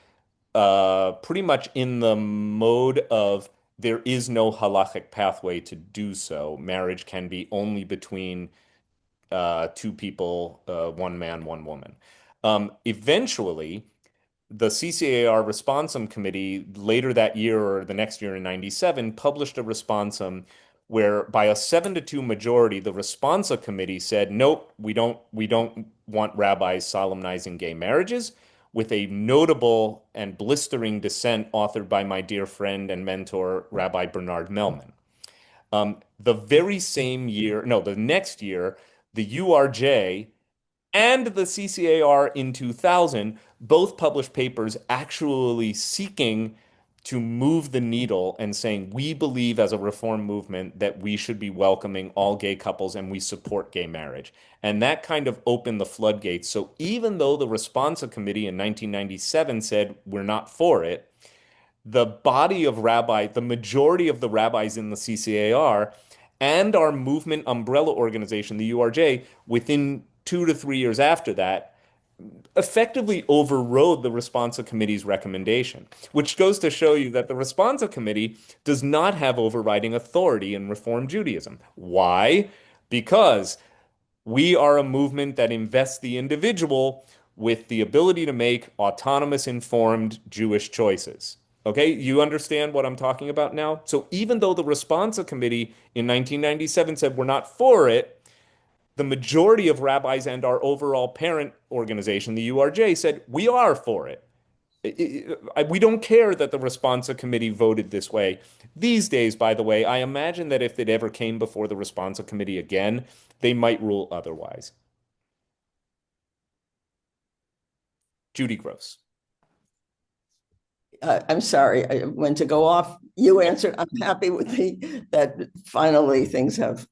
pretty much in the mode of there is no halakhic pathway to do so. Marriage can be only between two people, one man, one woman. Eventually, the CCAR Responsum Committee later that year or the next year in 97 published a responsum where by a 7-2 majority, the Responsa Committee said, nope, we don't want rabbis solemnizing gay marriages, with a notable and blistering dissent authored by my dear friend and mentor, Rabbi Bernard Mellman. The very same year, no, the next year, the URJ and the CCAR in 2000 both published papers actually seeking to move the needle and saying, we believe as a reform movement that we should be welcoming all gay couples and we support gay marriage. And that kind of opened the floodgates. So even though the Responsa Committee in 1997 said we're not for it, the body of rabbi, the majority of the rabbis in the CCAR and our movement umbrella organization, the URJ, within 2 to 3 years after that, effectively overrode the Responsa Committee's recommendation, which goes to show you that the Responsa Committee does not have overriding authority in Reform Judaism. Why? Because we are a movement that invests the individual with the ability to make autonomous, informed Jewish choices. Okay, you understand what I'm talking about now? So even though the Responsa Committee in 1997 said we're not for it, the majority of rabbis and our overall parent organization, the URJ, said we are for it. We don't care that the Responsa Committee voted this way. These days, by the way, I imagine that if it ever came before the Responsa Committee again, they might rule otherwise. Judy Gross. I'm sorry, I went to go off. You answered. I'm happy with that finally things have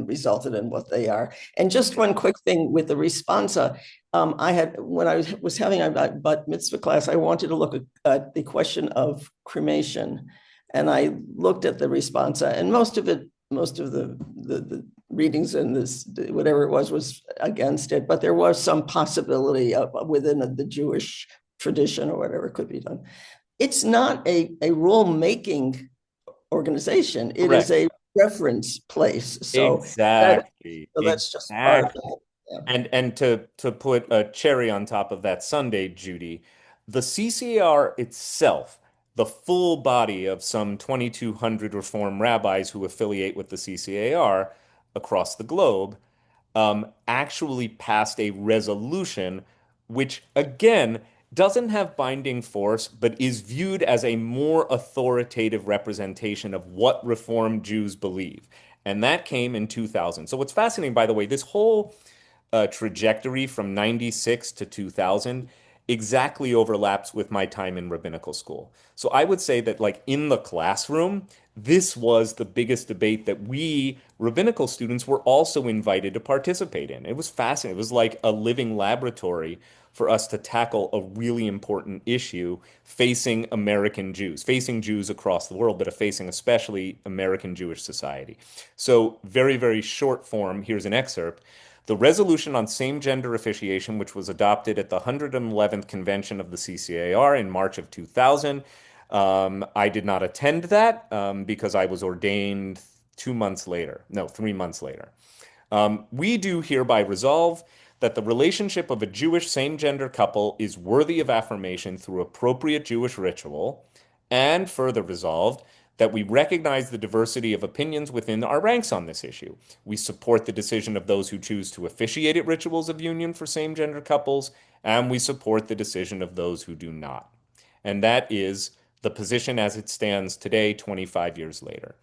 resulted in what they are. And just one quick thing with the responsa. I had, when I was having a bat mitzvah class, I wanted to look at the question of cremation. And I looked at the responsa, and most of the readings in this, whatever it was against it, but there was some possibility of within the Jewish tradition or whatever could be done. It's not a rule-making organization. It Correct. is a reference place. So exactly. That's just part of it. Yeah. And to put a cherry on top of that sundae, Judy, the CCAR itself, the full body of some 2,200 Reform rabbis who affiliate with the CCAR across the globe, actually passed a resolution which, again, doesn't have binding force, but is viewed as a more authoritative representation of what Reform Jews believe. And that came in 2000. So what's fascinating, by the way, this whole trajectory from 96 to 2000 exactly overlaps with my time in rabbinical school. So I would say that like in the classroom, this was the biggest debate that we rabbinical students were also invited to participate in. It was fascinating. It was like a living laboratory for us to tackle a really important issue facing American Jews, facing Jews across the world, but facing especially American Jewish society. So very, very short form, here's an excerpt. The resolution on same-gender officiation, which was adopted at the 111th convention of the CCAR in March of 2000. I did not attend that because I was ordained 2 months later. No, 3 months later. We do hereby resolve that the relationship of a Jewish same-gender couple is worthy of affirmation through appropriate Jewish ritual, and further resolved that we recognize the diversity of opinions within our ranks on this issue. We support the decision of those who choose to officiate at rituals of union for same-gender couples, and we support the decision of those who do not. And that is the position as it stands today, 25 years later.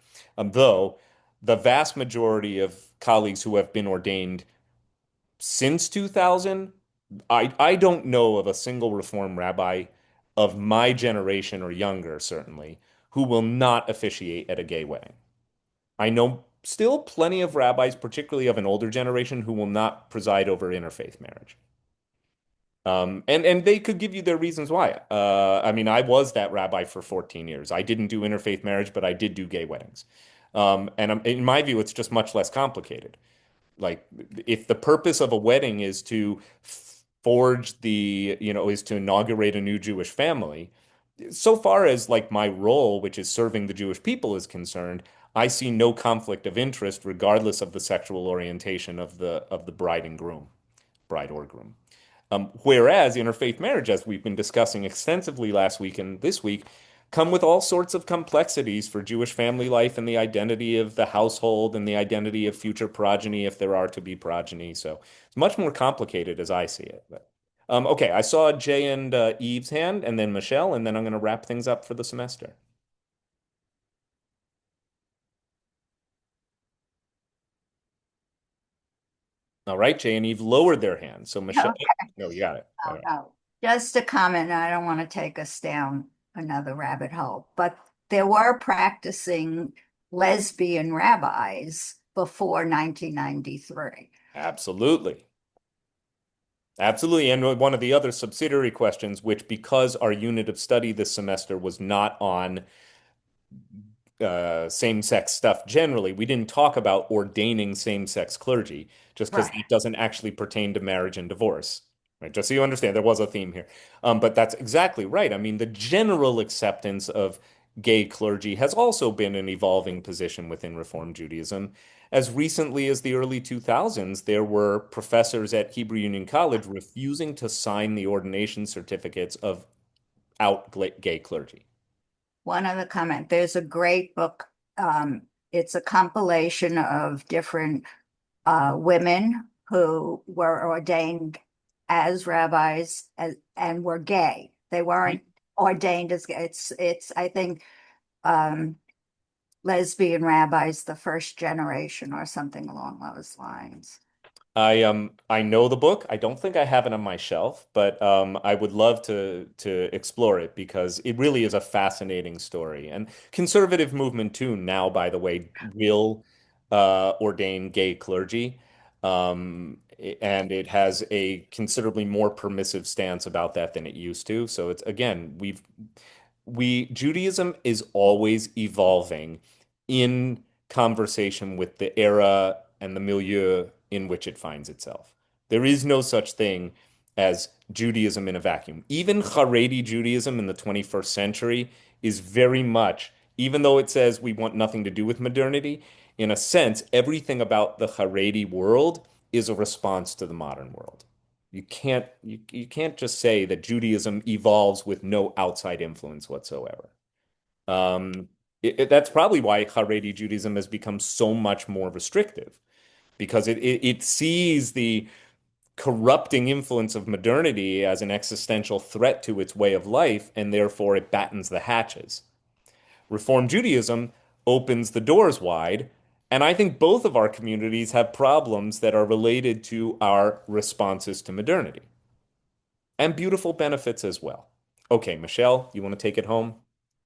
Though the vast majority of colleagues who have been ordained since 2000, I don't know of a single Reform rabbi of my generation or younger, certainly, who will not officiate at a gay wedding. I know still plenty of rabbis, particularly of an older generation, who will not preside over interfaith marriage. And they could give you their reasons why. I mean, I was that rabbi for 14 years. I didn't do interfaith marriage, but I did do gay weddings. And in my view, it's just much less complicated. Like if the purpose of a wedding is to forge the, is to inaugurate a new Jewish family, so far as like my role, which is serving the Jewish people, is concerned, I see no conflict of interest regardless of the sexual orientation of the bride and groom, bride or groom. Whereas interfaith marriage, as we've been discussing extensively last week and this week, come with all sorts of complexities for Jewish family life and the identity of the household and the identity of future progeny, if there are to be progeny. So it's much more complicated as I see it. But okay, I saw Jay and Eve's hand, and then Michelle, and then I'm going to wrap things up for the semester. All right, Jay and Eve lowered their hands. So Michelle, Okay. no, you got it. All Oh, right. no. Just a comment. I don't want to take us down another rabbit hole, but there were practicing lesbian rabbis before 1993. Absolutely. Absolutely. And one of the other subsidiary questions, which because our unit of study this semester was not on same-sex stuff generally, we didn't talk about ordaining same-sex clergy, just because Right. that doesn't actually pertain to marriage and divorce. Right? Just so you understand, there was a theme here. But that's exactly right. I mean, the general acceptance of gay clergy has also been an evolving position within Reform Judaism. As recently as the early 2000s, there were professors at Hebrew Union College refusing to sign the ordination certificates of out gay clergy. One other comment. There's a great book. It's a compilation of different women who were ordained as rabbis and were gay. They weren't ordained as gay. It's I think lesbian rabbis, the first generation or something along those lines. I know the book. I don't think I have it on my shelf, but I would love to explore it because it really is a fascinating story. And conservative movement too now, by the way, will ordain gay clergy. And it has a considerably more permissive stance about that than it used to. So it's again, Judaism is always evolving in conversation with the era and the milieu in which it finds itself. There is no such thing as Judaism in a vacuum. Even Haredi Judaism in the 21st century is very much, even though it says we want nothing to do with modernity, in a sense, everything about the Haredi world is a response to the modern world. You can't just say that Judaism evolves with no outside influence whatsoever. Um, that's probably why Haredi Judaism has become so much more restrictive because it sees the corrupting influence of modernity as an existential threat to its way of life, and therefore it battens the hatches. Reform Judaism opens the doors wide, and I think both of our communities have problems that are related to our responses to modernity and beautiful benefits as well. Okay, Michelle, you want to take it home?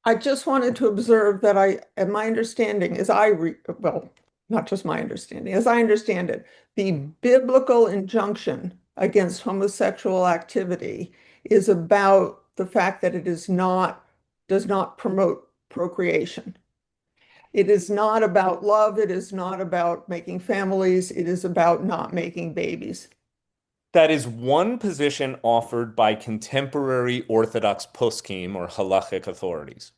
I just wanted to observe that and my understanding is well, not just my understanding, as I understand it, the biblical injunction against homosexual activity is about the fact that does not promote procreation. It is not about love. It is not about making families. It is about not making babies. That is one position offered by contemporary Orthodox poskim or halakhic authorities.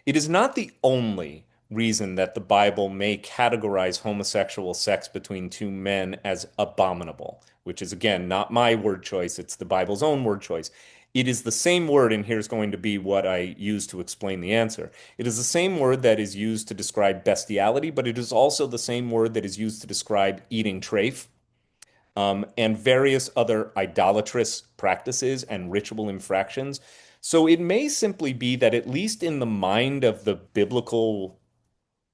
It is not the only reason that the Bible may categorize homosexual sex between two men as abominable, which is again not my word choice, it's the Bible's own word choice. It is the same word, and here's going to be what I use to explain the answer. It is the same word that is used to describe bestiality, but it is also the same word that is used to describe eating treif, and various other idolatrous practices and ritual infractions. So it may simply be that, at least in the mind of the biblical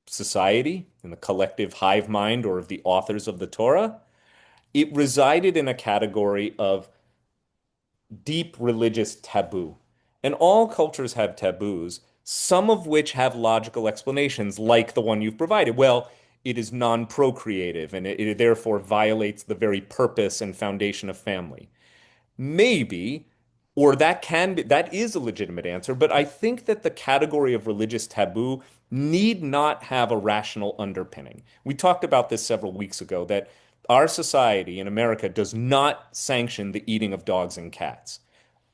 society, in the collective hive mind or of the authors of the Torah, it resided in a category of deep religious taboo. And all cultures have taboos, some of which have logical explanations, like the one you've provided. Well, it is non-procreative and it therefore violates the very purpose and foundation of family. Maybe, or that is a legitimate answer, but I think that the category of religious taboo need not have a rational underpinning. We talked about this several weeks ago, that our society in America does not sanction the eating of dogs and cats.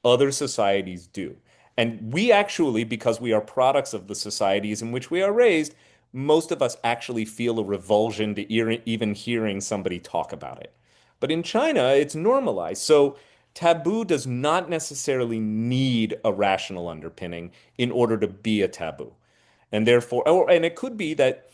Other societies do. And we actually, because we are products of the societies in which we are raised, most of us actually feel a revulsion to even hearing somebody talk about it. But in China, it's normalized. So taboo does not necessarily need a rational underpinning in order to be a taboo. And therefore, and it could be that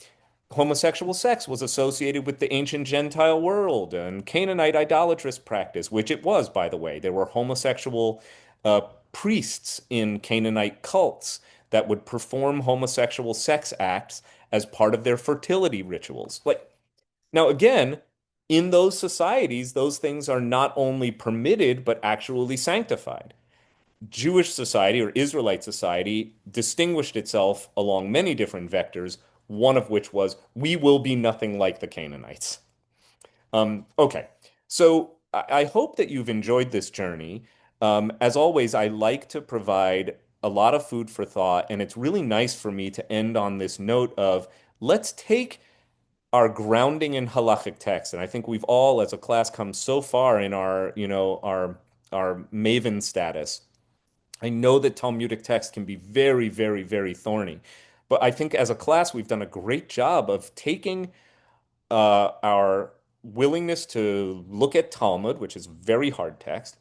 homosexual sex was associated with the ancient Gentile world and Canaanite idolatrous practice, which it was, by the way. There were homosexual uh, priests in Canaanite cults that would perform homosexual sex acts as part of their fertility rituals. Like, now, again, in those societies, those things are not only permitted, but actually sanctified. Jewish society or Israelite society distinguished itself along many different vectors, one of which was, we will be nothing like the Canaanites. Okay, so I hope that you've enjoyed this journey. As always, I like to provide a lot of food for thought, and it's really nice for me to end on this note of let's take our grounding in halakhic text, and I think we've all, as a class, come so far in our maven status. I know that Talmudic text can be very, very, very thorny, but I think as a class, we've done a great job of taking our willingness to look at Talmud, which is very hard text,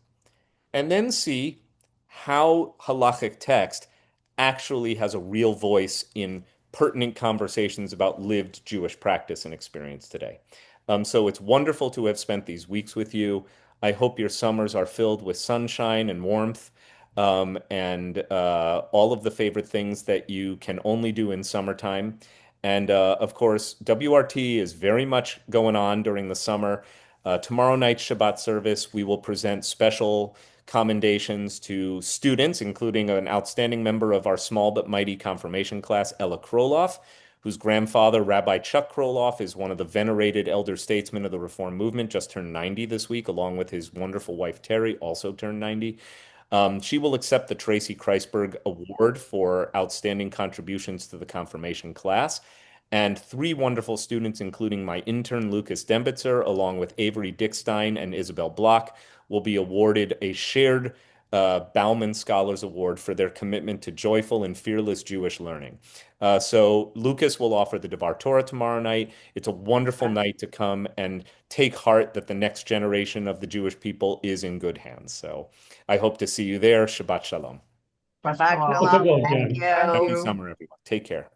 and then see how halakhic text actually has a real voice in pertinent conversations about lived Jewish practice and experience today. So it's wonderful to have spent these weeks with you. I hope your summers are filled with sunshine and warmth, and all of the favorite things that you can only do in summertime. And of course, WRT is very much going on during the summer. Tomorrow night's Shabbat service, we will present special commendations to students, including an outstanding member of our small but mighty confirmation class, Ella Kroloff, whose grandfather, Rabbi Chuck Kroloff, is one of the venerated elder statesmen of the Reform movement, just turned 90 this week, along with his wonderful wife, Terry, also turned 90. She will accept the Tracy Kreisberg Award for outstanding contributions to the confirmation class. And three wonderful students, including my intern, Lucas Dembitzer, along with Avery Dickstein and Isabel Block, will be awarded a shared Bauman Scholars Award for their commitment to joyful and fearless Jewish learning. So Lucas will offer the Devar Torah tomorrow night. It's a wonderful night to come and take heart that the next generation of the Jewish people is in good hands. So I hope to see you there. Shabbat Shalom. Shabbat Oh, shalom. good one, Thank Jen. you. Happy summer, everyone. Take care.